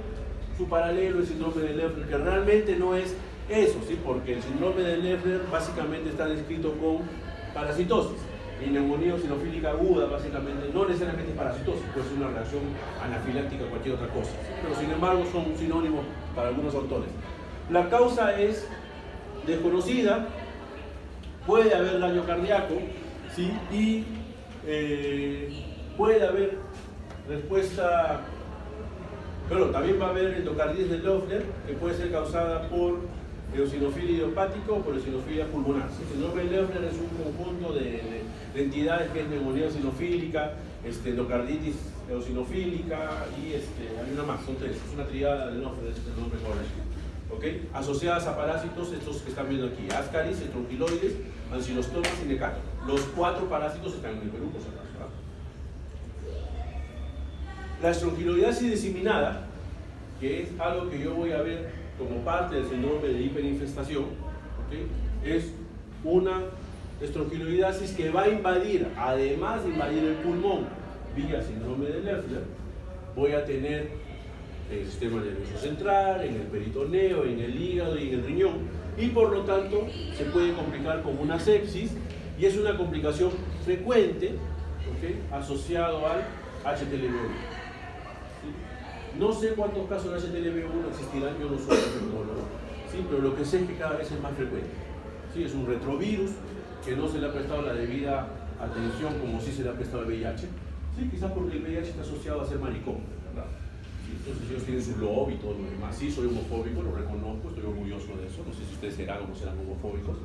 su paralelo es el síndrome de Leffler, que realmente no es eso, ¿sí? Porque el síndrome de Leffler básicamente está descrito con parasitosis. Y neumonía eosinofílica aguda, básicamente, no necesariamente es parasitosis, puede ser una reacción anafiláctica o cualquier otra cosa, ¿sí? Pero sin embargo son sinónimos para algunos autores. La causa es desconocida, puede haber daño cardíaco, ¿sí? Y puede haber respuesta Pero también va a haber endocarditis de Loeffler, que puede ser causada por eosinofilia idiopática o por eosinofilia pulmonar. El síndrome de Loeffler es un conjunto de entidades que es neumonía eosinofílica, endocarditis eosinofílica y hay una más, son tres, es una triada de Loeffler, es el nombre correcto. ¿Okay? Asociadas a parásitos, estos que están viendo aquí, Ascaris, estronquiloides, ancilostomas y Necator. Los 4 parásitos están en el Perú, por si acaso. La estronquiloidasis diseminada, que es algo que yo voy a ver como parte del síndrome de hiperinfestación, ¿okay? Es una estronquiloidasis que va a invadir, además de invadir el pulmón vía síndrome de Loeffler, voy a tener en el sistema nervioso central, en el peritoneo, en el hígado y en el riñón, y por lo tanto se puede complicar con una sepsis, y es una complicación frecuente, ¿okay? Asociado al HTLV1. No sé cuántos casos de HTLV1 existirán, yo no soy infectólogo, ¿sí? Pero lo que sé es que cada vez es más frecuente. ¿Sí? Es un retrovirus que no se le ha prestado la debida atención como sí se le ha prestado al VIH. ¿Sí? Quizás porque el VIH está asociado a ser maricón, ¿verdad? ¿Sí? Entonces ellos tienen su lobby y todo lo demás. Sí, soy homofóbico, lo reconozco, estoy orgulloso de eso. No sé si ustedes serán o no serán homofóbicos.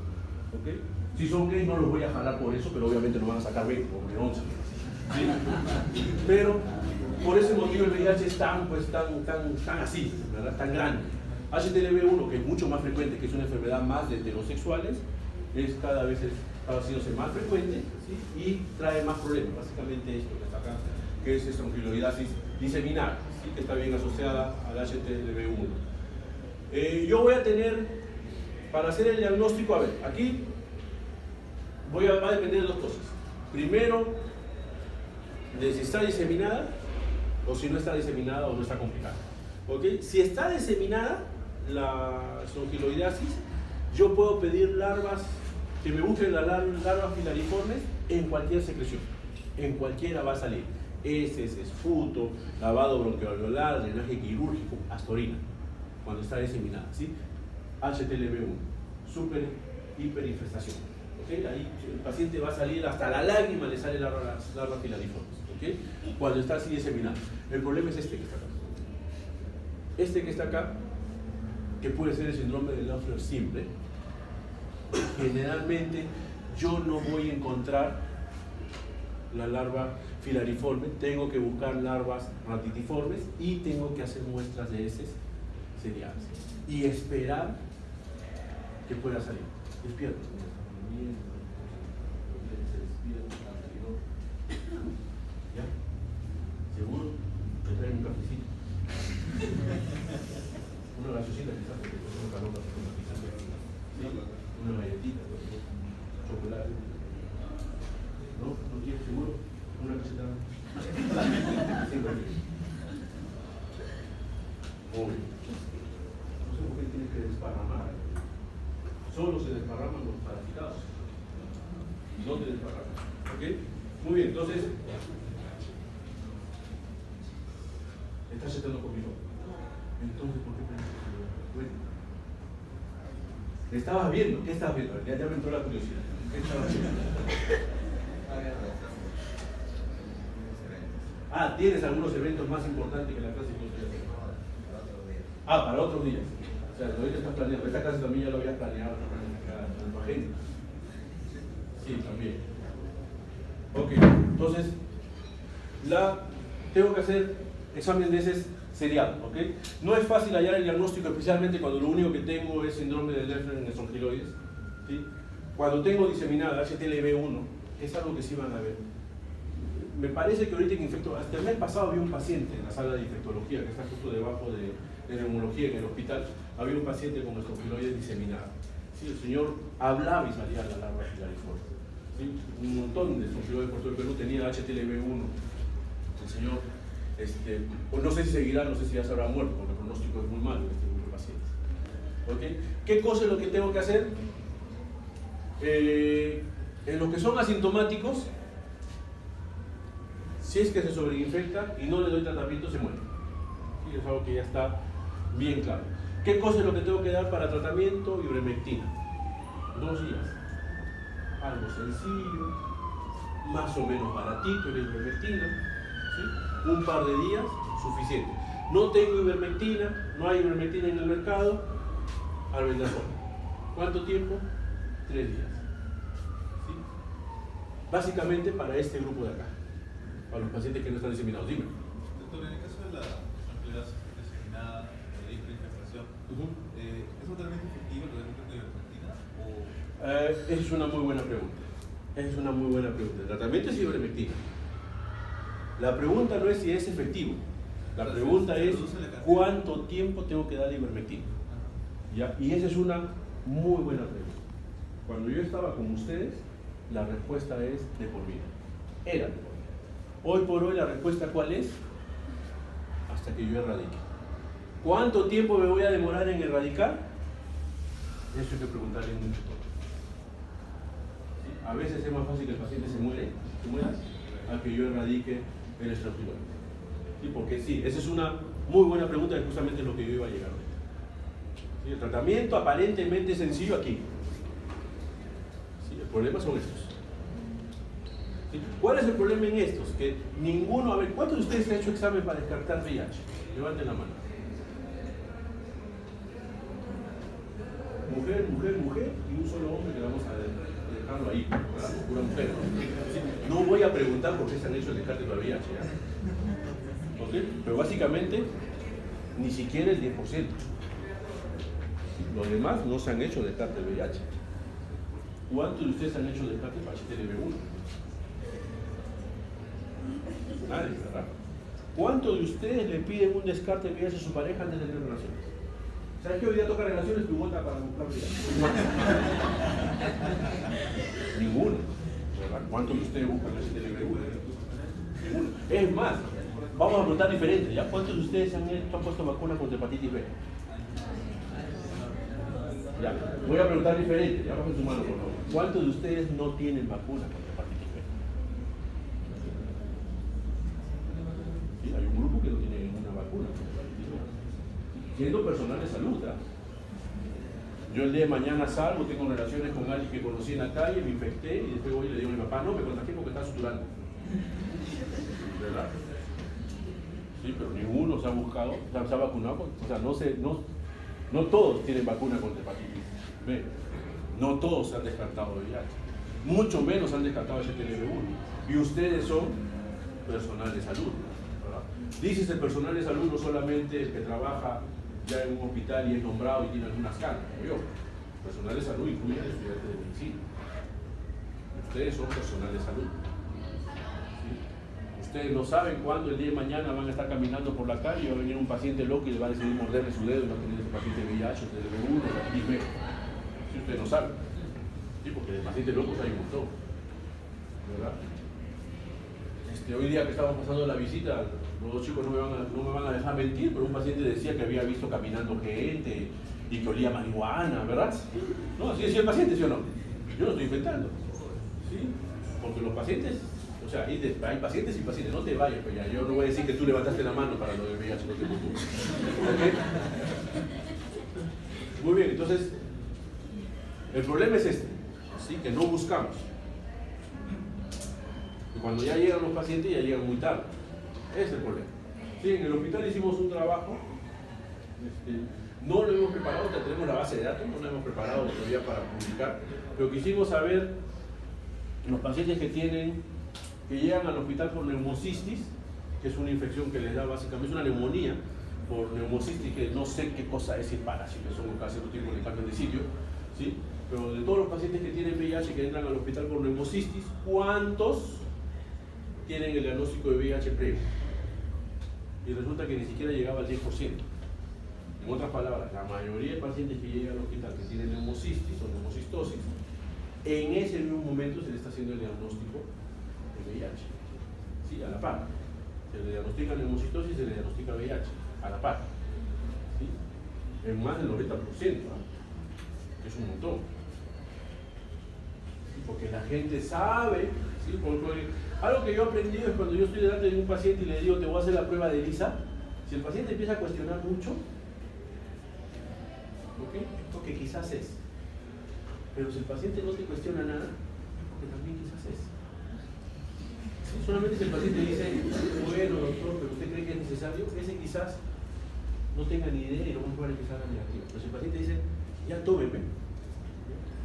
¿Okay? Si son gays no los voy a jalar por eso, pero obviamente no van a sacar 20 o 11. ¿Sí? Pero por ese motivo el VIH es tan así, ¿verdad? Tan grande. HTLV1, que es mucho más frecuente, que es una enfermedad más de heterosexuales, es cada vez haciéndose más frecuente, ¿sí? Y trae más problemas. Básicamente esto que está acá, que es estronquiloidasis diseminada, ¿sí? Que está bien asociada al HTLV1. Yo voy a tener, para hacer el diagnóstico, a ver, aquí va a depender de dos cosas. Primero, de si está diseminada o si no está diseminada o no está complicada. ¿Okay? Si está diseminada la estronquiloidasis, yo puedo pedir larvas, que me busquen las larvas filariformes en cualquier secreción. En cualquiera va a salir. Heces, esputo, lavado bronquialveolar, drenaje quirúrgico, hasta orina, cuando está diseminada. ¿Sí? HTLV1, super hiperinfestación. ¿Okay? Ahí el paciente va a salir hasta la lágrima, le salen las larvas filariformes. ¿Okay? Cuando está así diseminado. El problema es este que está acá. Este que está acá, que puede ser el síndrome de Loeffler simple, generalmente yo no voy a encontrar la larva filariforme, tengo que buscar larvas ratitiformes y tengo que hacer muestras de heces seriales y esperar que pueda salir. Despierta. ¿Ya? ¿Seguro? ¿Te traen un cafecito? Una gaseosita quizás, porque tengo calor con la pizza. ¿Sí? Una galletita, chocolate. ¿No? ¿No quieres seguro? Una caseta. Siempre. Obvio. No sé por qué tienes que desparramar. Solo se desparraman los parasitados. No te desparraman. ¿Ok? Muy bien, entonces. ¿Estás chatando conmigo? Entonces, ¿por qué pensas que bueno? ¿Estabas viendo? ¿Qué estabas viendo? Ya me entró la curiosidad. ¿Qué estabas viendo? Ah, ¿tienes algunos eventos más importantes que la clase que estoy haciendo? Ah, para otros días. O sea, ahorita estás planeando. Esta clase también ya lo habías planeado en tu agenda. Sí, también. Ok, entonces, tengo que hacer examen de heces serial, ¿ok? No es fácil hallar el diagnóstico, especialmente cuando lo único que tengo es síndrome de Loeffler en estronquiloides, ¿sí? Cuando tengo diseminada HTLV1, es algo que sí van a ver. Me parece que ahorita hasta el mes pasado había un paciente en la sala de infectología, que está justo debajo de neumología en el hospital, había un paciente con estronquiloides diseminada. ¿Sí? El señor hablaba y salía la larva filariforme. ¿Sí? Un montón de estronquiloides por todo el Perú tenía HTLV1. El señor, pues no sé si seguirá, no sé si ya se habrá muerto, porque el pronóstico es muy malo en este grupo de pacientes. ¿Okay? ¿Qué cosa es lo que tengo que hacer? En los que son asintomáticos, si es que se sobreinfecta y no le doy tratamiento, se muere. ¿Sí? Es algo que ya está bien claro. ¿Qué cosa es lo que tengo que dar para tratamiento? Ivermectina. 2 días. Algo sencillo, más o menos baratito la ivermectina. ¿Sí? Un par de días, suficiente. No tengo ivermectina, no hay ivermectina en el mercado, albendazol. ¿Cuánto tiempo? 3 días. ¿Sí? Básicamente para este grupo de acá, para los pacientes que no están diseminados. Dime. Doctor, en el caso de la enfermedad diseminada de hiperinfiltración, ¿es totalmente efectivo el tratamiento de ivermectina? Esa es una muy buena pregunta. El tratamiento es ivermectina. La pregunta no es si es efectivo. La pregunta es cuánto tiempo tengo que dar ivermectina. ¿Ya? Y esa es una muy buena pregunta. Cuando yo estaba con ustedes, la respuesta es de por vida. Era de por vida. Hoy por hoy la respuesta ¿cuál es? Hasta que yo erradique. ¿Cuánto tiempo me voy a demorar en erradicar? Eso hay que preguntarle en un tutor. ¿Sí? A veces es más fácil que el paciente se muera, a que yo erradique el estreptococcus. ¿Sí? Porque sí, esa es una muy buena pregunta y justamente es lo que yo iba a llegar ahorita. ¿Sí? El tratamiento aparentemente sencillo aquí. ¿Sí? El problema son estos. ¿Sí? ¿Cuál es el problema en estos? Que ninguno, a ver, ¿cuántos de ustedes han hecho examen para descartar VIH? Levanten la mano. Mujer y un solo hombre que vamos a dejarlo ahí, ¿verdad? Pura mujer. ¿No? No voy a preguntar por qué se han hecho el descarte para VIH, ¿ya? ¿Okay? Pero básicamente ni siquiera el 10%. Los demás no se han hecho descarte de VIH. ¿Cuántos de ustedes han hecho descarte para HTLV1? Nadie, ¿verdad? ¿Cuántos de ustedes le piden un descarte de VIH a su pareja antes de tener relaciones? ¿Sabes que hoy día toca relaciones? Tu vota para buscar VIH. Ninguno, ¿verdad? ¿Cuántos de ustedes buscan HTLV1? Ninguno. Es más, vamos a preguntar diferente, ¿ya? ¿Cuántos de ustedes han puesto vacuna contra hepatitis B? Ya, voy a preguntar diferente, ya bajen su mano, por favor. ¿Cuántos de ustedes no tienen vacuna contra hepatitis B? ¿Sí? Hay un grupo que no tiene ninguna vacuna contra hepatitis B. Siendo personal de salud, ¿eh? Yo el día de mañana salgo, tengo relaciones con alguien que conocí en la calle, me infecté y después voy y le digo a mi papá, no, me contagié porque está suturando. ¿Verdad? Sí, pero ninguno se ha buscado, se ha vacunado, o sea, no todos tienen vacuna contra hepatitis B, no todos se han descartado VIH, mucho menos han descartado HTLV1, y ustedes son personal de salud, ¿verdad? Dices el personal de salud no solamente el que trabaja ya en un hospital y es nombrado y tiene algunas cargas, como yo. Personal de salud incluye a estudiantes de medicina. Ustedes son personal de salud. Ustedes no saben cuándo el día de mañana van a estar caminando por la calle y va a venir un paciente loco y le va a decidir morderle su dedo y va a tener ese paciente VIH, TLV1, hepatitis B. Si ustedes no saben. Sí, porque de pacientes locos hay un montón. ¿Verdad? Hoy día que estamos pasando la visita, los dos chicos no me van a dejar mentir, pero un paciente decía que había visto caminando gente y que olía marihuana, ¿verdad? No, así decía el paciente, ¿sí o no? Yo no estoy inventando. ¿Sí? Porque los pacientes... O sea, hay pacientes y pacientes, no te vayas, pues ya. Yo no voy a decir que tú levantaste la mano para lo del VIH, no te preocupes. ¿Okay? Muy bien, entonces, el problema es este, ¿sí? Que no buscamos. Y cuando ya llegan los pacientes, ya llegan muy tarde. Ese es el problema. Sí, en el hospital hicimos un trabajo, no lo hemos preparado, tenemos la base de datos, no lo hemos preparado todavía para publicar, pero quisimos saber los pacientes que llegan al hospital por neumocistis, que es una infección que les da básicamente, es una neumonía por neumocistis, que no sé qué cosa es el parásito, eso casi no tiene que cambian de sitio, ¿sí? Pero de todos los pacientes que tienen VIH que entran al hospital por neumocistis, ¿cuántos tienen el diagnóstico de VIH previo? Y resulta que ni siquiera llegaba al 10%. En otras palabras, la mayoría de pacientes que llegan al hospital que tienen neumocistis o neumocistosis, en ese mismo momento se le está haciendo el diagnóstico de VIH. Sí, a la par. Se le diagnostica neumocistosis y se le diagnostica VIH. A la par. ¿Sí? En más del 90%. Es un montón. ¿Sí? Porque la gente sabe. ¿Sí? Porque algo que yo he aprendido es cuando yo estoy delante de un paciente y le digo, te voy a hacer la prueba de ELISA. Si el paciente empieza a cuestionar mucho, ¿ok? Porque quizás es. Pero si el paciente no te cuestiona nada, porque también quizás es. ¿Sí? Solamente si el paciente dice, bueno doctor, pero usted cree que es necesario, ese quizás no tenga ni idea y lo más probable es que salga negativo. Entonces el paciente dice, ya tómeme,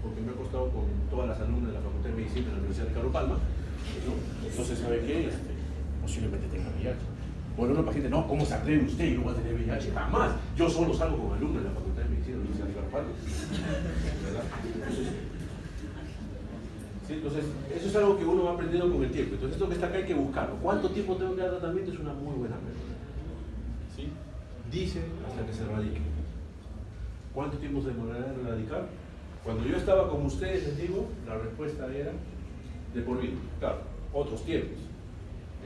porque me ha costado con todas las alumnas de la Facultad de Medicina de la Universidad de Carlos Palma, ¿no? Entonces, ¿sabe qué? Posiblemente tenga VIH. Bueno, el paciente, no, ¿cómo se atreve usted? Yo no voy a tener VIH, jamás. Yo solo salgo con alumnos de la Facultad de Medicina de la Universidad de Carlos Palma. ¿Verdad? Entonces, eso es algo que uno va aprendiendo con el tiempo. Entonces, esto que está acá hay que buscarlo. ¿Cuánto tiempo tengo que dar tratamiento? Es una muy buena pregunta. ¿Sí? Dice hasta que se radique. ¿Cuánto tiempo se demorará en erradicar? Cuando yo estaba con ustedes, les digo, la respuesta era de por vida. Claro, otros tiempos.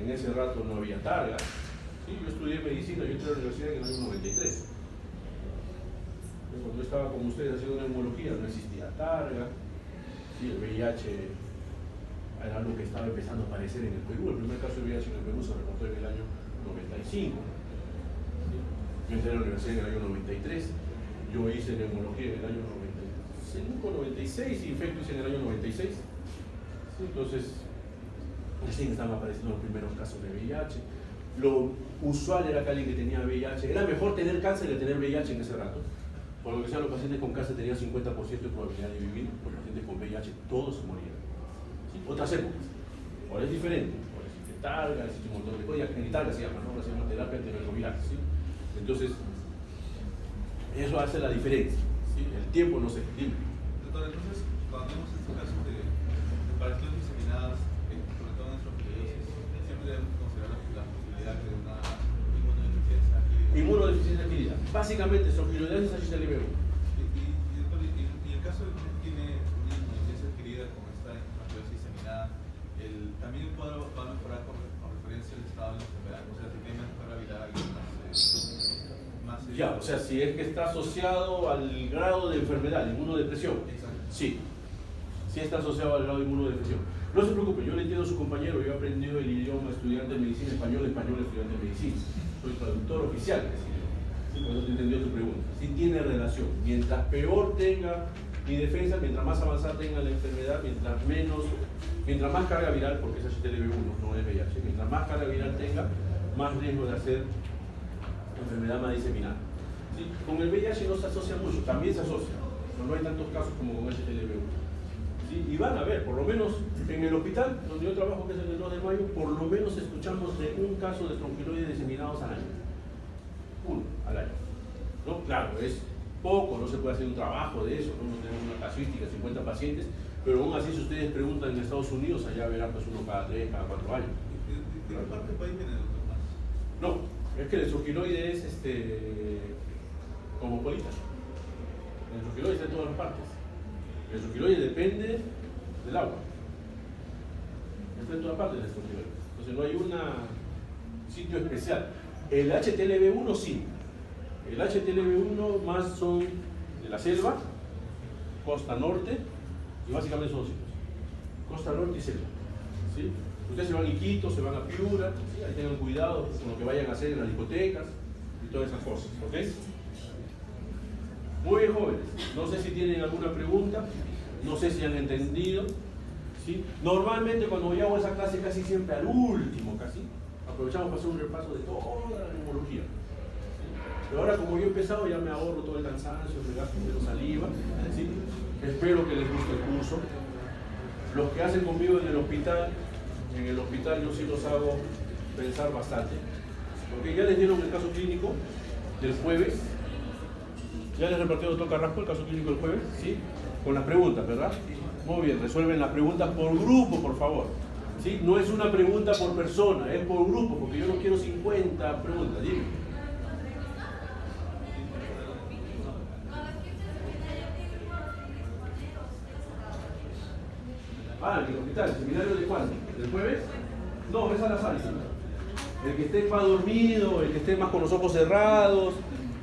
En ese rato no había targas. ¿Sí? Yo estudié medicina, yo entré a la universidad en el año 93. Cuando yo estaba con ustedes haciendo neumología no existía targa. Sí, el VIH era algo que estaba empezando a aparecer en el Perú. El primer caso de VIH en el Perú se reportó en el año 95. ¿Sí? Yo entré a la universidad en el año 93. Yo hice neumología en el año 95, 96 y infectos en el año 96. ¿Sí? Entonces, recién estaban apareciendo los primeros casos de VIH. Lo usual era que alguien que tenía VIH, era mejor tener cáncer que tener VIH en ese rato. Por lo que sea, los pacientes con cáncer tenían 50% de probabilidad de vivir, los pacientes con VIH todos se morían. ¿Sí? Otras épocas. Ahora es diferente. Ahora existe targa, existe un montón de cosas. Targa se llama, ¿no? Ahora se llama terapia antirretroviral. ¿Sí? Entonces, eso hace la diferencia. ¿Sí? El tiempo no sé. Dime. Doctor, entonces, cuando tenemos estos casos de partículas diseminadas, sobre todo en estrofilosis, siempre debemos considerar la posibilidad de una inmunodeficiencia adquirida. Inmunodeficiencia adquirida. Básicamente, estrofiloidosis HTLV1. Y el caso de que tiene una inmunodeficiencia adquirida con esta estrofilosis diseminada, también el cuadro va a mejorar con referencia al estado de la enfermedad. O sea, si tiene mejor viral y más ya, o sea, si es que está asociado al grado de enfermedad, inmunodepresión. Exacto. Sí, sí está asociado al grado de inmunodepresión. No se preocupe, yo le entiendo a su compañero, yo he aprendido el idioma estudiante de medicina español, estudiante de medicina. Soy traductor oficial de ese idioma. Por eso te entendió tu pregunta. Sí tiene relación. Mientras peor tenga mi defensa, mientras más avanzada tenga la enfermedad, mientras más carga viral, porque es HTLV1, no es VIH, mientras más carga viral tenga, más riesgo de hacer enfermedad más diseminada. ¿Sí? Con el VIH no se asocia mucho, también se asocia, pero no hay tantos casos como con HTLV1. ¿Sí? Y van a ver, por lo menos en el hospital donde yo trabajo, que es el 2 de mayo, por lo menos escuchamos de un caso de estronquiloides diseminados al año. Uno al año. ¿No? Claro, es poco, no se puede hacer un trabajo de eso, no tenemos una casuística, 50 pacientes, pero aún así si ustedes preguntan en Estados Unidos, allá verán pues uno cada 3, cada 4 años. ¿De qué parte del país viene, doctor? No, es que el estroquiloide es cosmopolita. El estroquiloide está en todas las partes. El estroquiloide depende del agua. Está en todas partes el estroquiloide. Entonces no hay un sitio especial. El HTLV1 sí. El HTLV1 más son de la selva, costa norte, y básicamente son dos sitios. Costa norte y selva. ¿Sí? Ustedes se van a Iquitos, se van a Piura, ¿sí? Ahí tengan cuidado con lo que vayan a hacer en las discotecas y todas esas cosas. ¿Ok? Muy bien, jóvenes. No sé si tienen alguna pregunta, no sé si han entendido. ¿Sí? Normalmente cuando voy a hago esa clase casi siempre al último, aprovechamos para hacer un repaso de toda la neumología. Pero ahora como yo he empezado ya me ahorro todo el cansancio, me gasto menos saliva. ¿Sí? Espero que les guste el curso. Los que hacen conmigo en el hospital yo sí los hago pensar bastante. Porque ya les dieron el caso clínico del jueves. Ya les repartió el doctor Carrasco el caso clínico del jueves, ¿sí? Con las preguntas, ¿verdad? Muy bien, resuelven las preguntas por grupo, por favor. ¿Sí? No es una pregunta por persona, es por grupo, porque yo no quiero 50 preguntas. Dime. En el hospital, ¿el seminario de cuándo? ¿Del jueves? No, es a la salsa. El que esté más dormido, el que esté más con los ojos cerrados,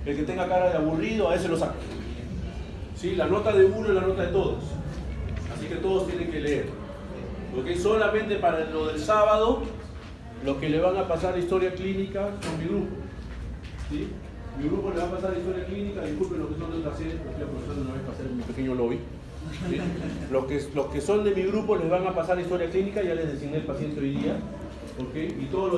el que tenga cara de aburrido, a ese lo saco. ¿Sí? La nota de uno es la nota de todos. Así que todos tienen que leer. Porque solamente para lo del sábado, los que le van a pasar historia clínica son mi grupo. ¿Sí? Mi grupo le va a pasar historia clínica, disculpen los que son de otra serie, porque estoy aprovechando una vez para hacer un pequeño lobby. ¿Sí? Los que son de mi grupo les van a pasar historia clínica, ya les designé el paciente hoy día, ¿okay? Y todo lo